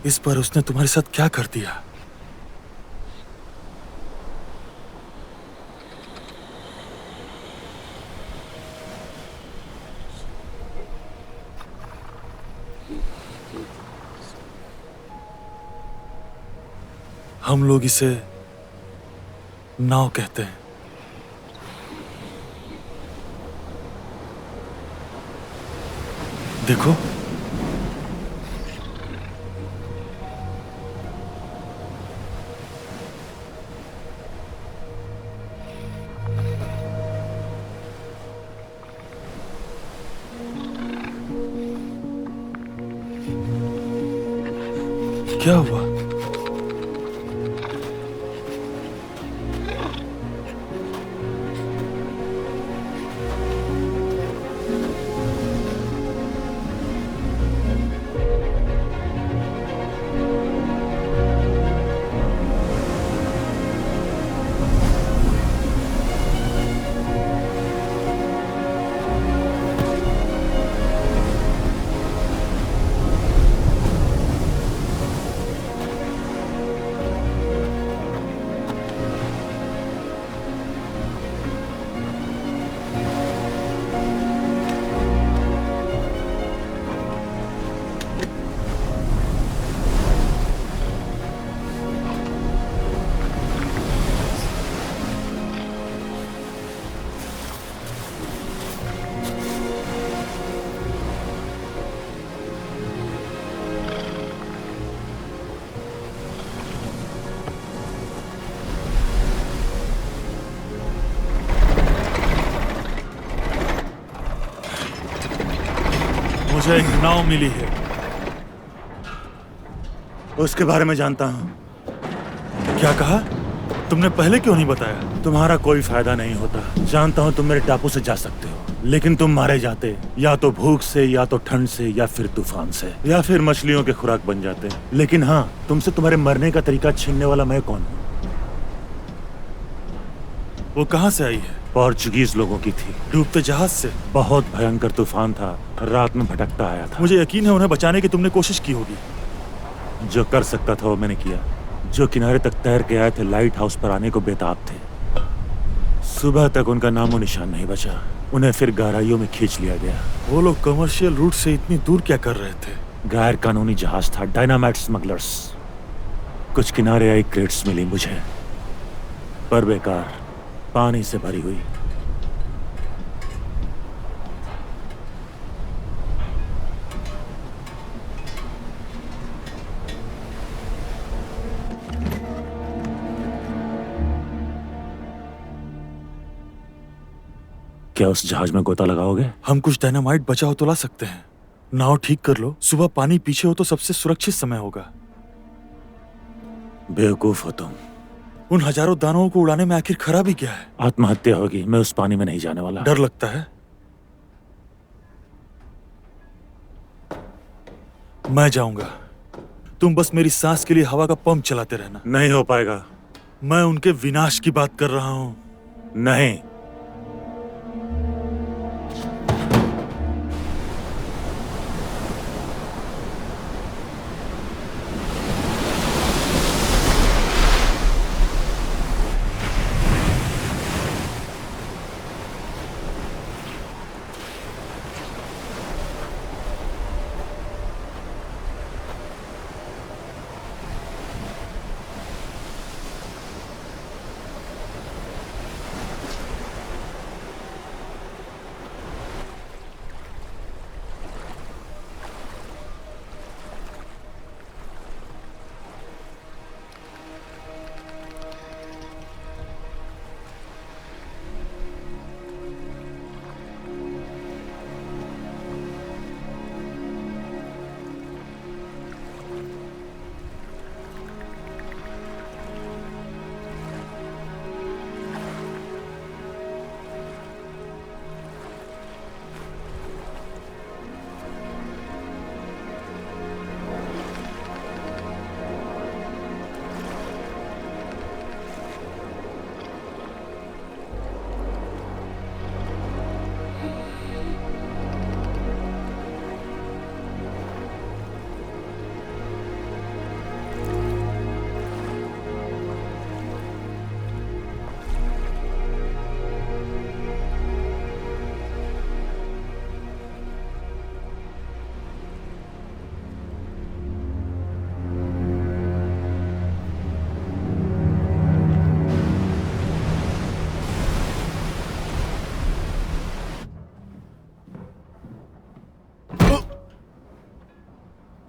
इस बार उसने तुम्हारे साथ क्या कर दिया? हम लोग इसे नाव कहते हैं। देखो, क्या हुआ? मुझे एक नाव मिली है। उसके बारे में जानता हूँ। क्या कहा? तुमने पहले क्यों नहीं बताया? तुम्हारा कोई फायदा नहीं होता। जानता हूँ तुम मेरे टापू से जा सकते हो, लेकिन तुम मारे जाते या तो भूख से, या तो ठंड से, या फिर तूफान से, या फिर मछलियों के खुराक बन जाते। लेकिन हाँ, तुमसे तुम्हारे मरने का तरीका छीनने वाला मैं कौन हूँ? वो कहाँ से आई है? पोर्चुगीज लोगों की थी। डूबते जहाज से? बहुत भयंकर तूफान था, रात में भटकता आया था। मुझे यकीन है उन्हें बचाने की तुमने कोशिश की होगी। जो कर सकता था वो मैंने किया। जो किनारे तक तैर के आए थे, लाइट हाउस पर आने को बेताब थे। सुबह तक उनका नामो निशान नहीं बचा। उन्हें फिर गहराइयों में खींच लिया गया। वो लोग कमर्शियल रूट से इतनी दूर क्या कर रहे थे? गैर कानूनी जहाज था, डायनामाइट स्मगलर्स। कुछ किनारे आई क्रेट्स मिली मुझे, पर बेकार, पानी से भरी हुई। क्या उस जहाज में गोता लगाओगे? हम कुछ डायनामाइट बचा हो तो ला सकते हैं। नाव ठीक कर लो, सुबह पानी पीछे हो तो सबसे सुरक्षित समय होगा। बेवकूफ हो तुम। उन हजारों दानवों को उड़ाने में आखिर खराबी क्या है? आत्महत्या होगी। मैं उस पानी में नहीं जाने वाला। डर लगता है? मैं जाऊंगा। तुम बस मेरी सांस के लिए हवा का पंप चलाते रहना। नहीं हो पाएगा। मैं उनके विनाश की बात कर रहा हूं। नहीं।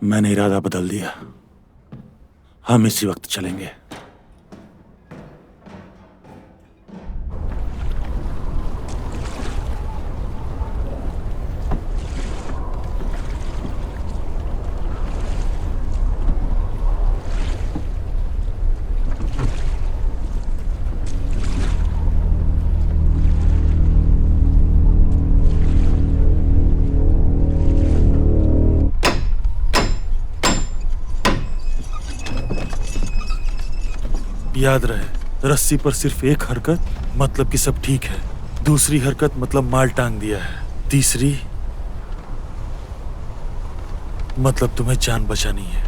मैंने इरादा बदल दिया। हम इसी वक्त चलेंगे। याद रहे, रस्सी पर सिर्फ एक हरकत मतलब कि सब ठीक है, दूसरी हरकत मतलब माल टांग दिया है, तीसरी मतलब तुम्हें जान बचानी है।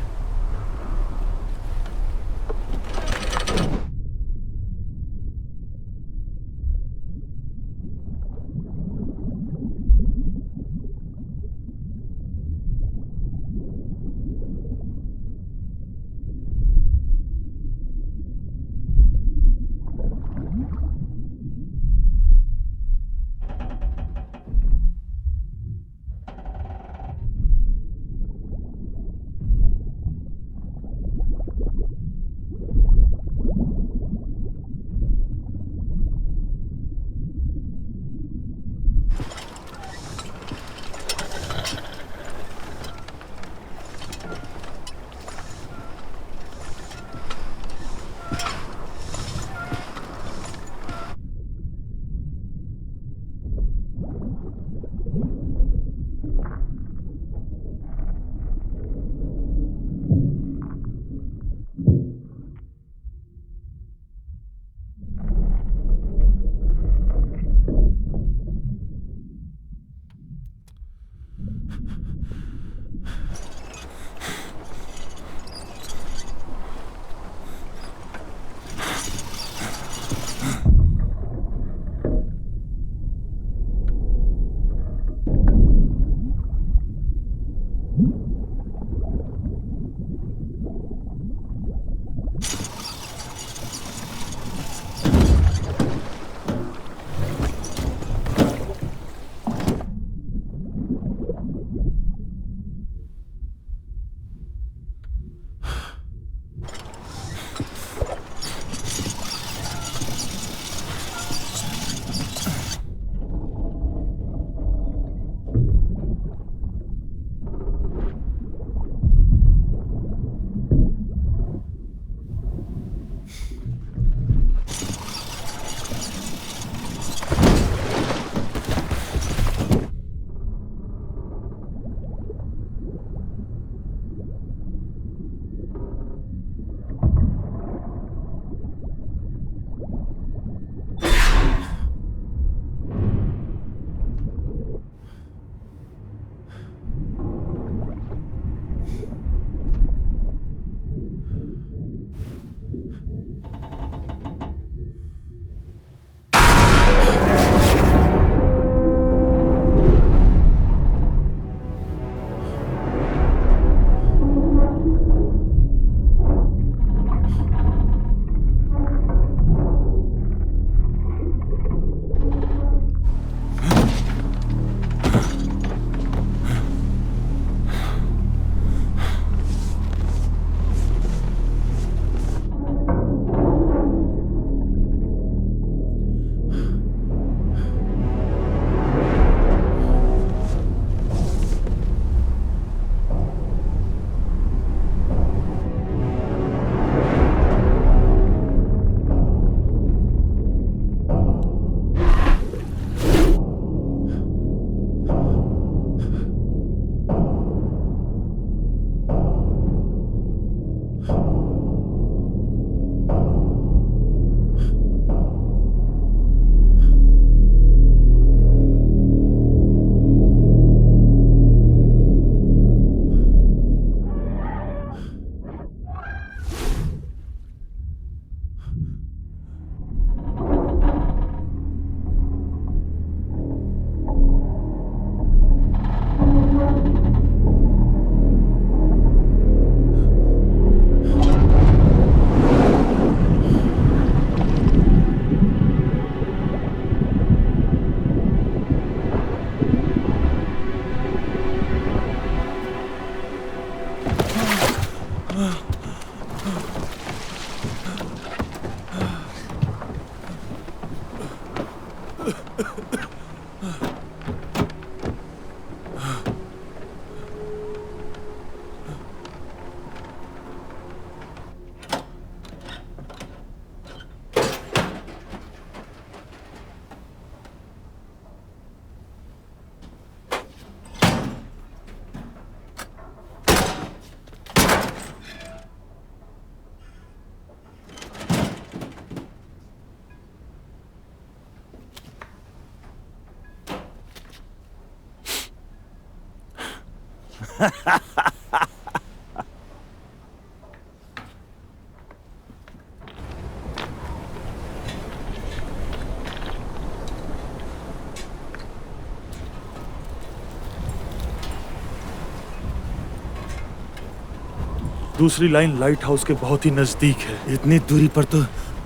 दूसरी लाइन लाइट हाउस के बहुत ही नजदीक है। इतनी दूरी पर तो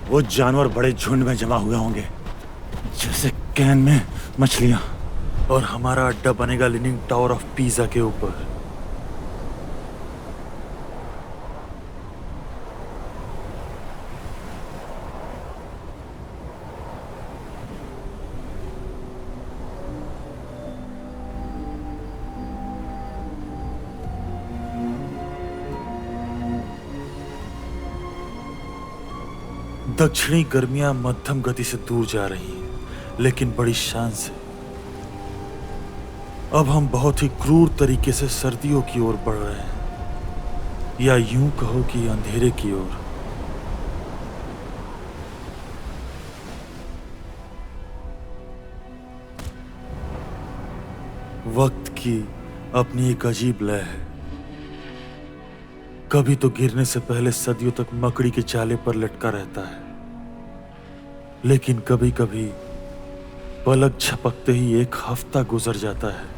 वो जानवर बड़े झुंड में जमा हुए होंगे, जैसे कैन में मछलियां। और हमारा अड्डा बनेगा लीनिंग टावर ऑफ पिज़ा के ऊपर। दक्षिणी गर्मियां मध्यम गति से दूर जा रही हैं, लेकिन बड़ी शान से। अब हम बहुत ही क्रूर तरीके से सर्दियों की ओर बढ़ रहे हैं, या यूं कहो कि अंधेरे की ओर। वक्त की अपनी एक अजीब लय है। कभी तो गिरने से पहले सदियों तक मकड़ी के चाले पर लटका रहता है, लेकिन कभी कभी पलक झपकते ही एक हफ्ता गुजर जाता है।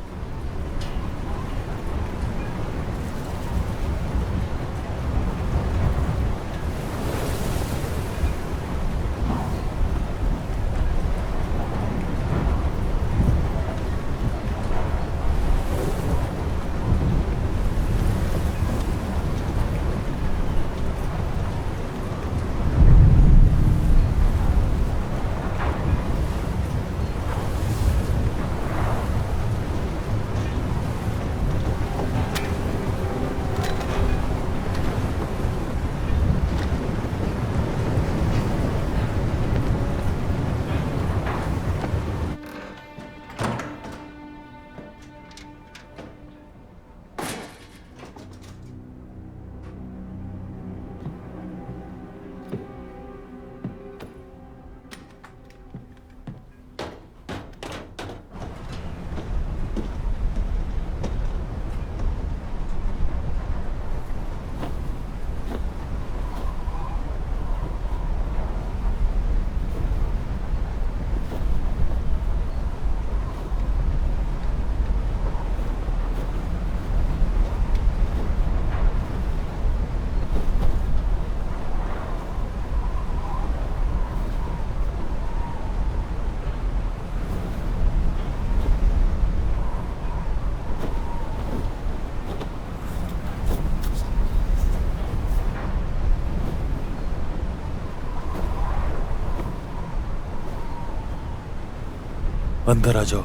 अंदर आ जाओ।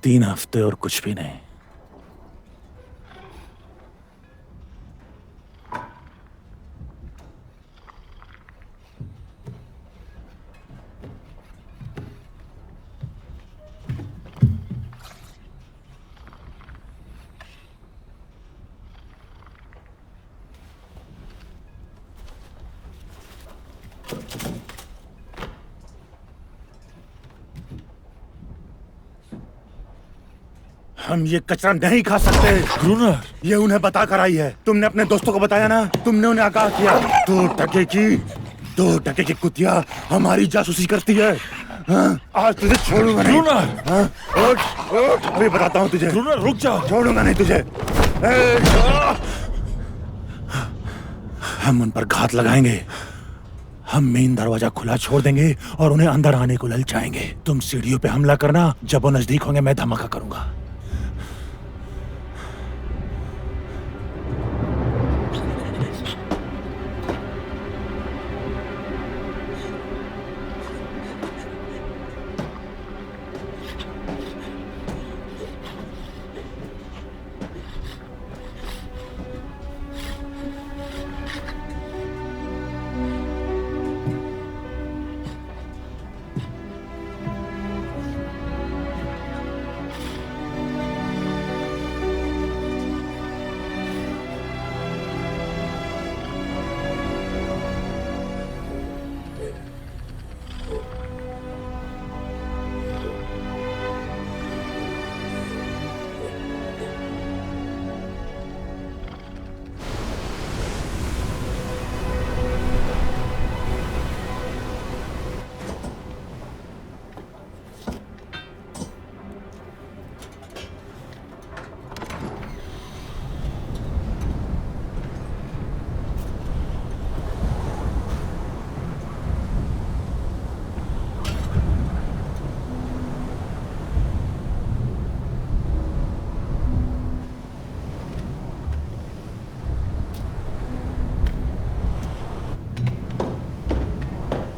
तीन हफ्ते और कुछ भी नहीं। हम ये कचरा नहीं खा सकते। क्रूनर, ये उन्हें बता कर आई है। तुमने अपने दोस्तों को बताया ना, तुमने उन्हें आगाह किया। 2 टके की कुतिया हमारी जासूसी करती है। हाँ? आज तुझे छोड़ूंगा नहीं। क्रूनर, हाँ? उठ, उठ, अभी बताता हूँ तुझे। क्रूनर रुक जाओ। छोड़ूंगा नहीं तुझे। हम उन पर घात लगाएंगे। हम मेन दरवाजा खुला छोड़ देंगे और उन्हें अंदर आने को ललचाएंगे। तुम सीढ़ियों पे हमला करना, जब वो नजदीक होंगे मैं धमाका करूंगा।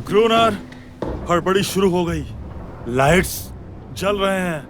क्रूनर, हड़बड़ी शुरू हो गई। लाइट्स जल रहे हैं।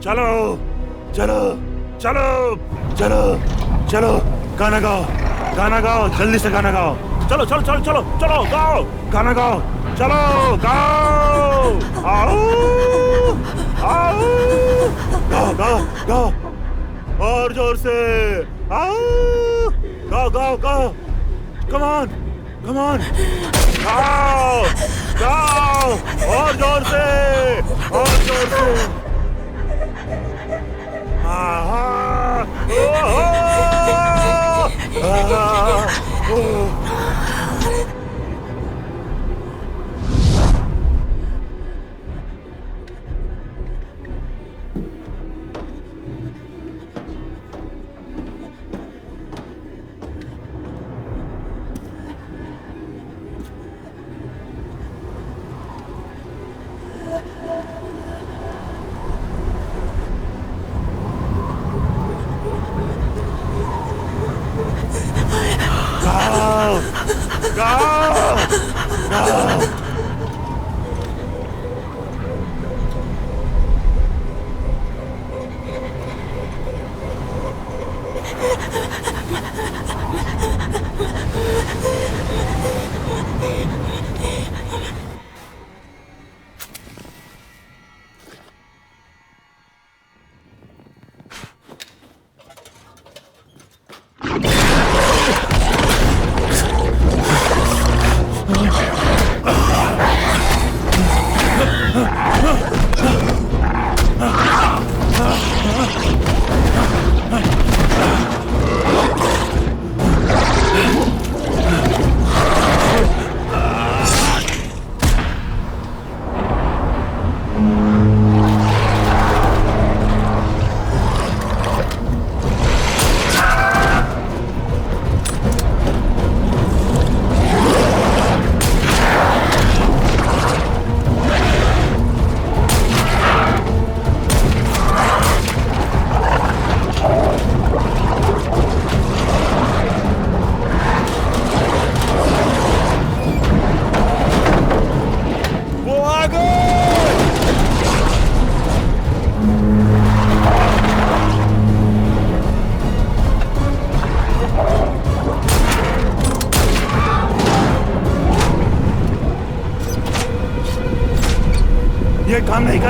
चलो चलो चलो चलो चलो, गाना गाओ, गाना गाओ, जल्दी से गाना गाओ। चलो चलो चलो चलो चलो, गाओ, गाना गाओ, चलो गाओ, आओ आओ, गाओ गाओ गाओ, और जोर से आओ, गाओ गाओ गाओ, कम ऑन कम ऑन, गाओ गाओ, और जोर से, और जोर से।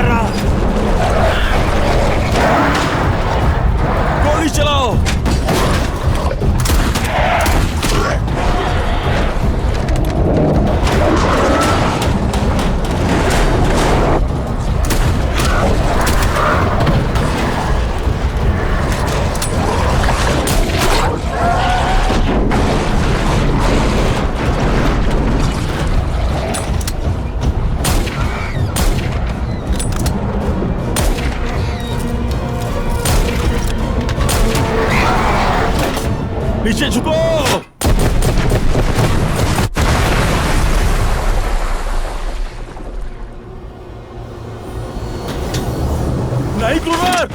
मेरा। गोली चलाओ। नीचे झुको। नहीं कुमार।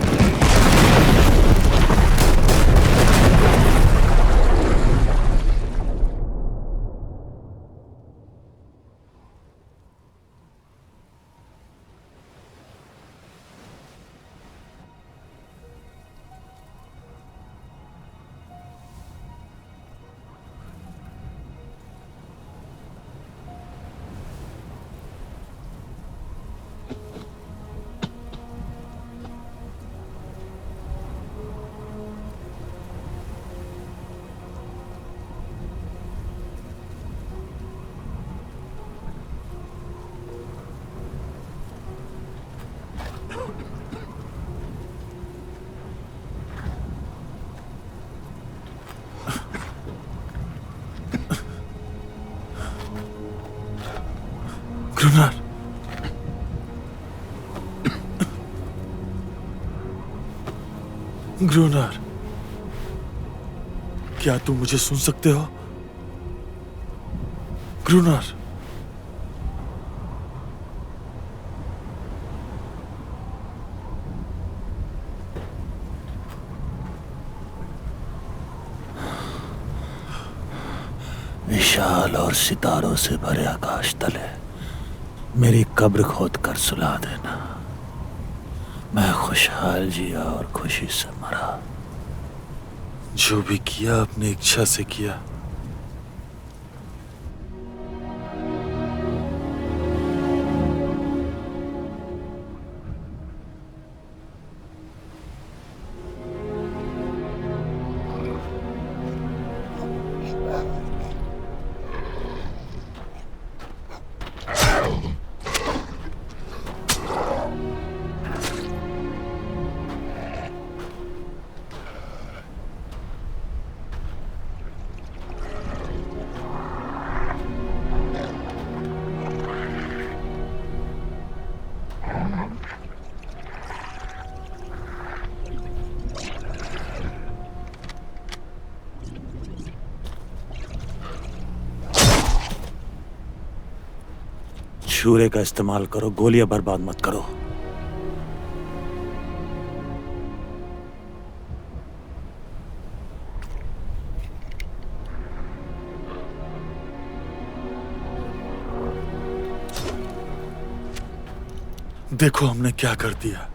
ग्रुनर, ग्रुनर, क्या तुम मुझे सुन सकते हो? ग्रुनर, विशाल और सितारों से भरे आकाश तले मेरी कब्र खोद कर सुला देना। मैं खुशहाल जिया और खुशी से मरा। जो भी किया अपनी इच्छा से किया। छुरे का इस्तेमाल करो, गोलियां बर्बाद मत करो। देखो हमने क्या कर दिया।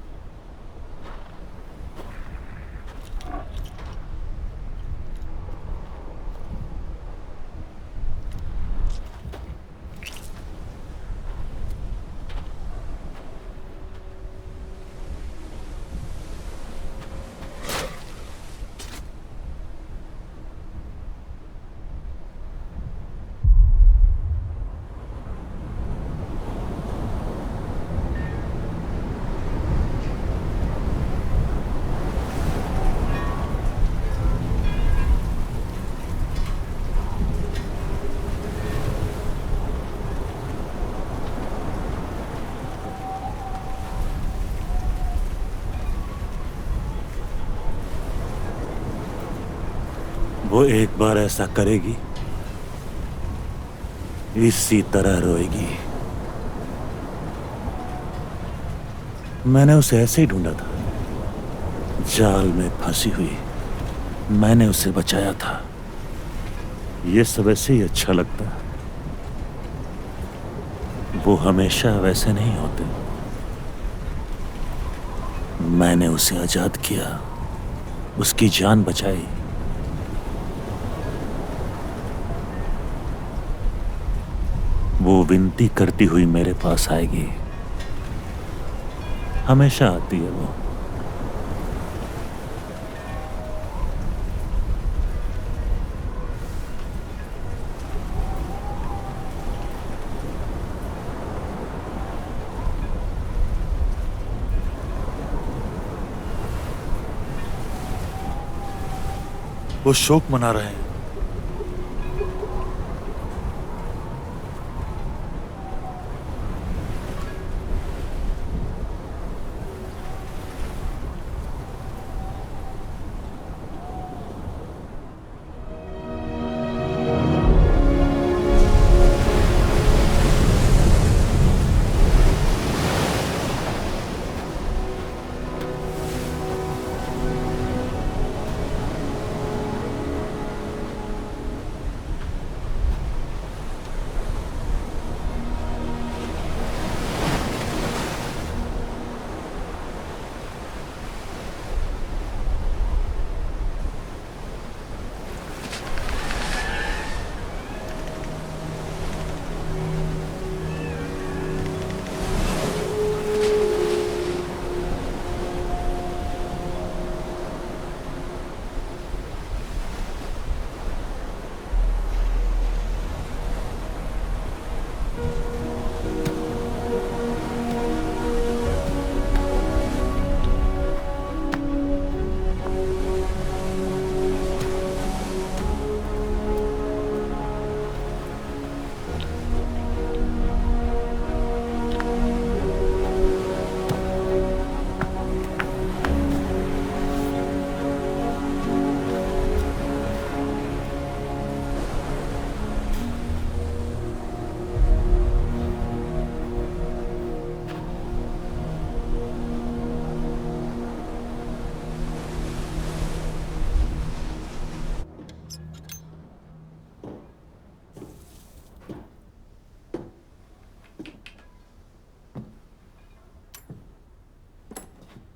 वो एक बार ऐसा करेगी, इसी तरह रोएगी। मैंने उसे ऐसे ही ढूंढा था, जाल में फंसी हुई। मैंने उसे बचाया था। ये सब ऐसे ही अच्छा लगता। वो हमेशा वैसे नहीं होते। मैंने उसे आजाद किया, उसकी जान बचाई। वो विनती करती हुई मेरे पास आएगी, हमेशा आती है वो। वो शोक मना रहे हैं।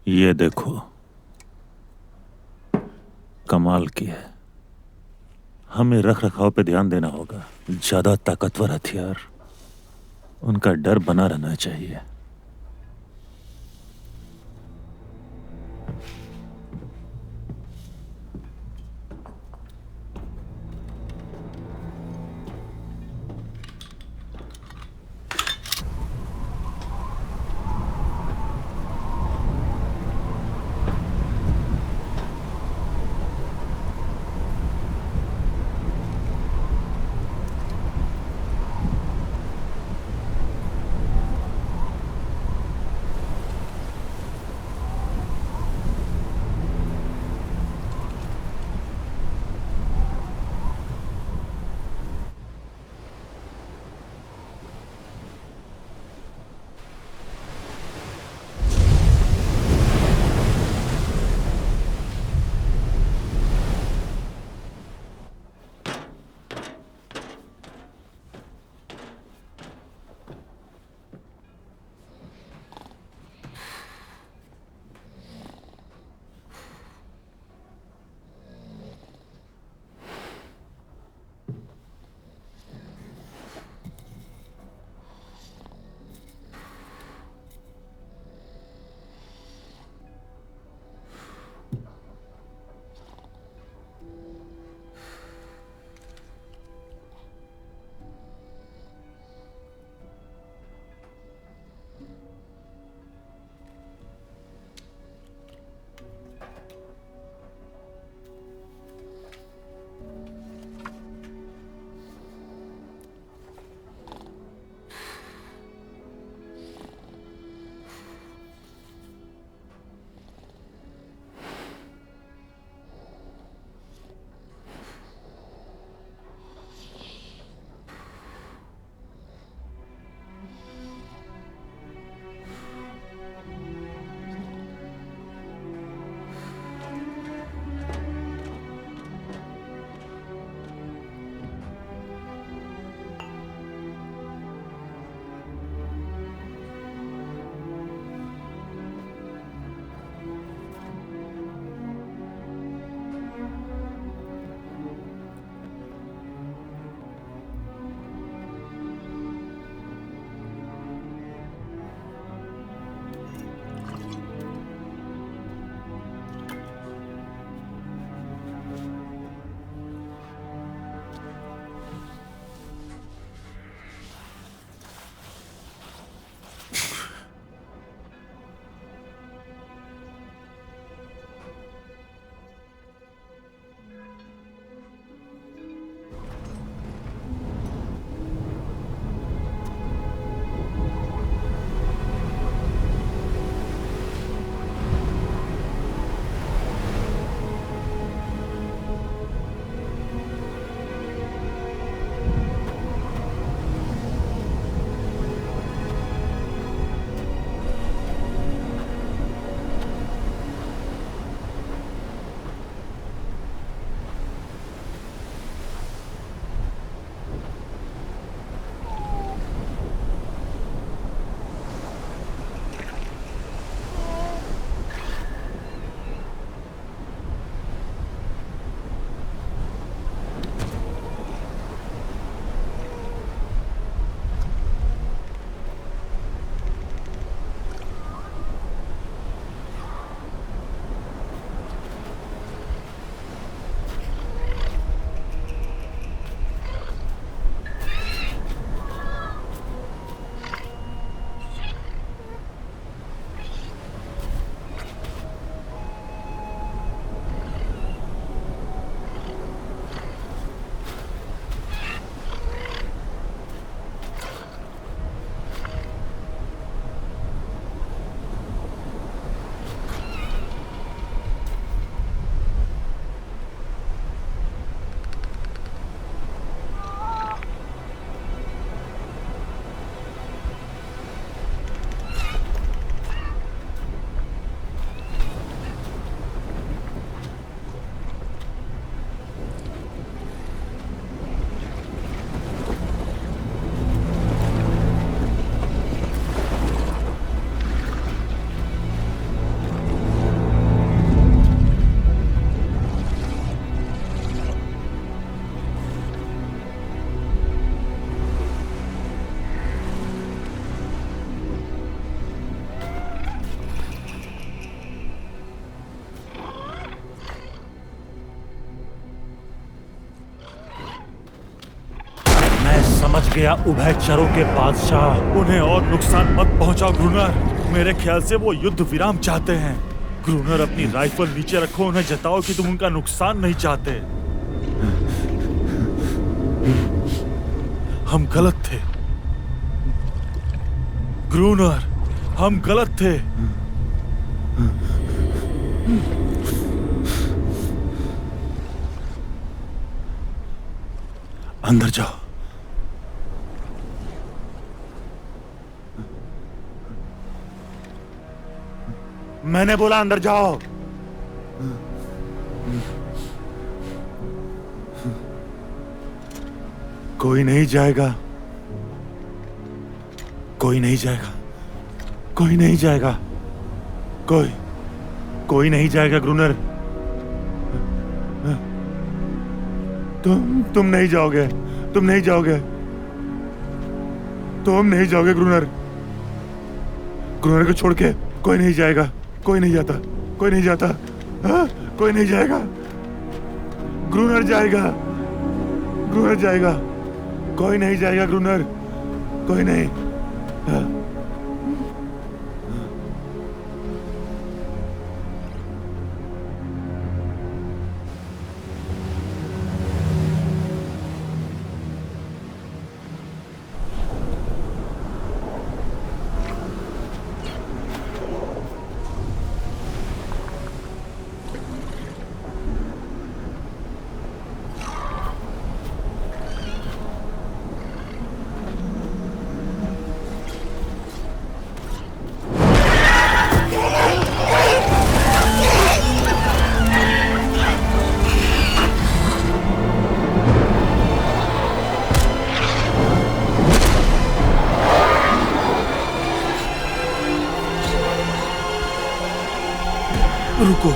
ये देखो, कमाल की है। हमें रख रखाव पे ध्यान देना होगा। ज्यादा ताकतवर हथियार, उनका डर बना रहना चाहिए। समझ गया उभयचरों के बादशाह। उन्हें और नुकसान मत पहुंचाओ ग्रूनर। मेरे ख्याल से वो युद्ध विराम चाहते हैं। ग्रूनर, अपनी राइफल नीचे रखो, उन्हें जताओ कि तुम उनका नुकसान नहीं चाहते। हम गलत थे ग्रूनर, हम गलत थे। अंदर जाओ। मैंने बोला अंदर जाओ। कोई नहीं जाएगा, कोई नहीं जाएगा, कोई नहीं जाएगा, कोई नहीं जाएगा ग्रूनर। तुम नहीं जाओगे, तुम नहीं जाओगे, तुम नहीं जाओगे ग्रूनर। ग्रूनर को छोड़ के कोई नहीं जाएगा, कोई नहीं जाता, कोई नहीं जाता, हाँ? कोई नहीं जाएगा। ग्रूनर जाएगा, ग्रूनर जाएगा, कोई नहीं जाएगा ग्रूनर, कोई नहीं। हाँ? रुको।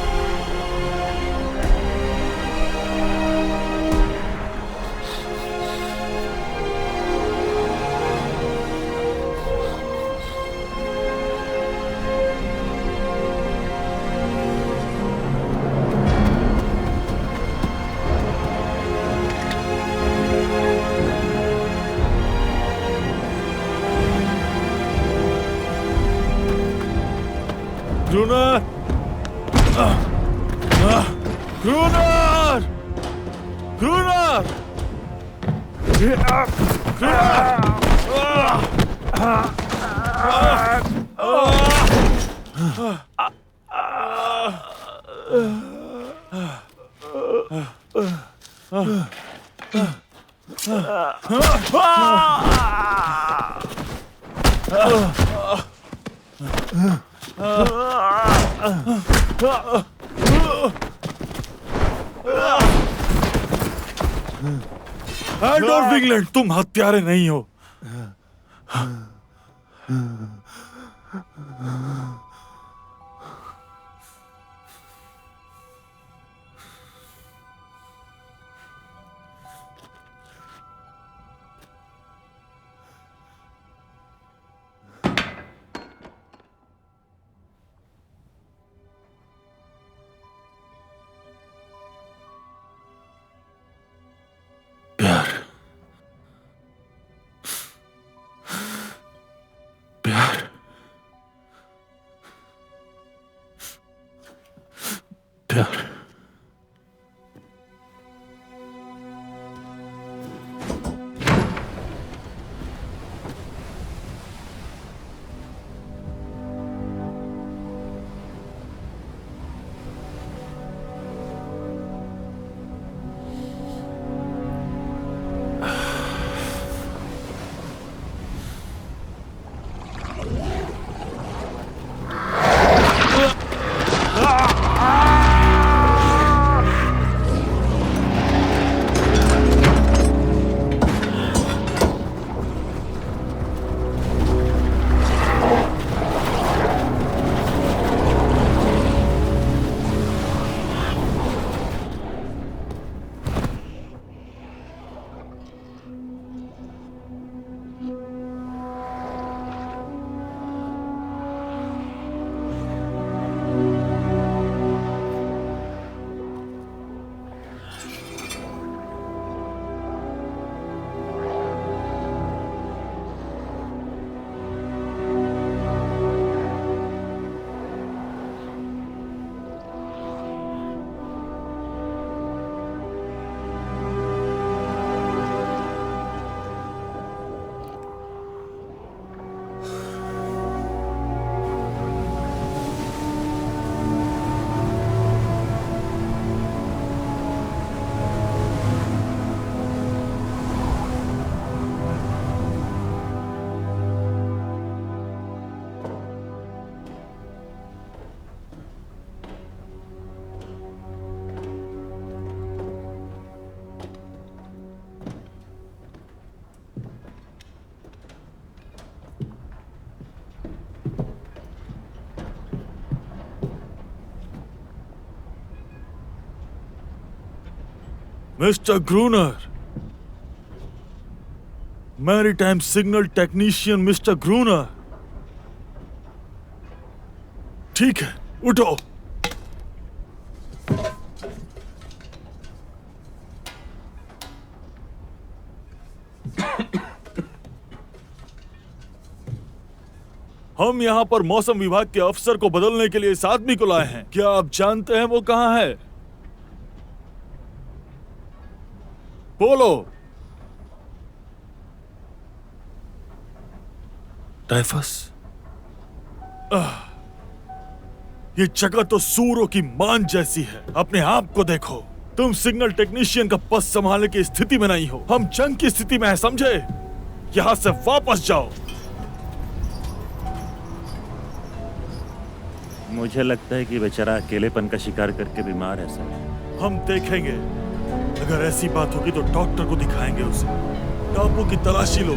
ग्रूनर, ग्रूनर, ग्रूनर, एडोल्फ इंग्लैंड, तुम हत्यारे नहीं हो। Mister ग्रूनर, maritime signal technician mister ग्रूनर। ठीक है, उठो। हम यहाँ पर मौसम विभाग के अफसर को बदलने के लिए इस आदमी को लाए हैं। क्या आप जानते हैं वो कहाँ है? बोलो। टाइफस? ये जगह तो सूरों की मान जैसी है। अपने आप को देखो। तुम सिग्नल टेक्नीशियन का पद संभालने की स्थिति में नहीं हो। हम जंग की स्थिति में हैं, समझे? यहां से वापस जाओ। मुझे लगता है कि बेचारा अकेलेपन का शिकार करके बीमार है सर। हम देखेंगे। अगर ऐसी बात होगी तो डॉक्टर को दिखाएंगे उसे। टापू की तलाशी लो।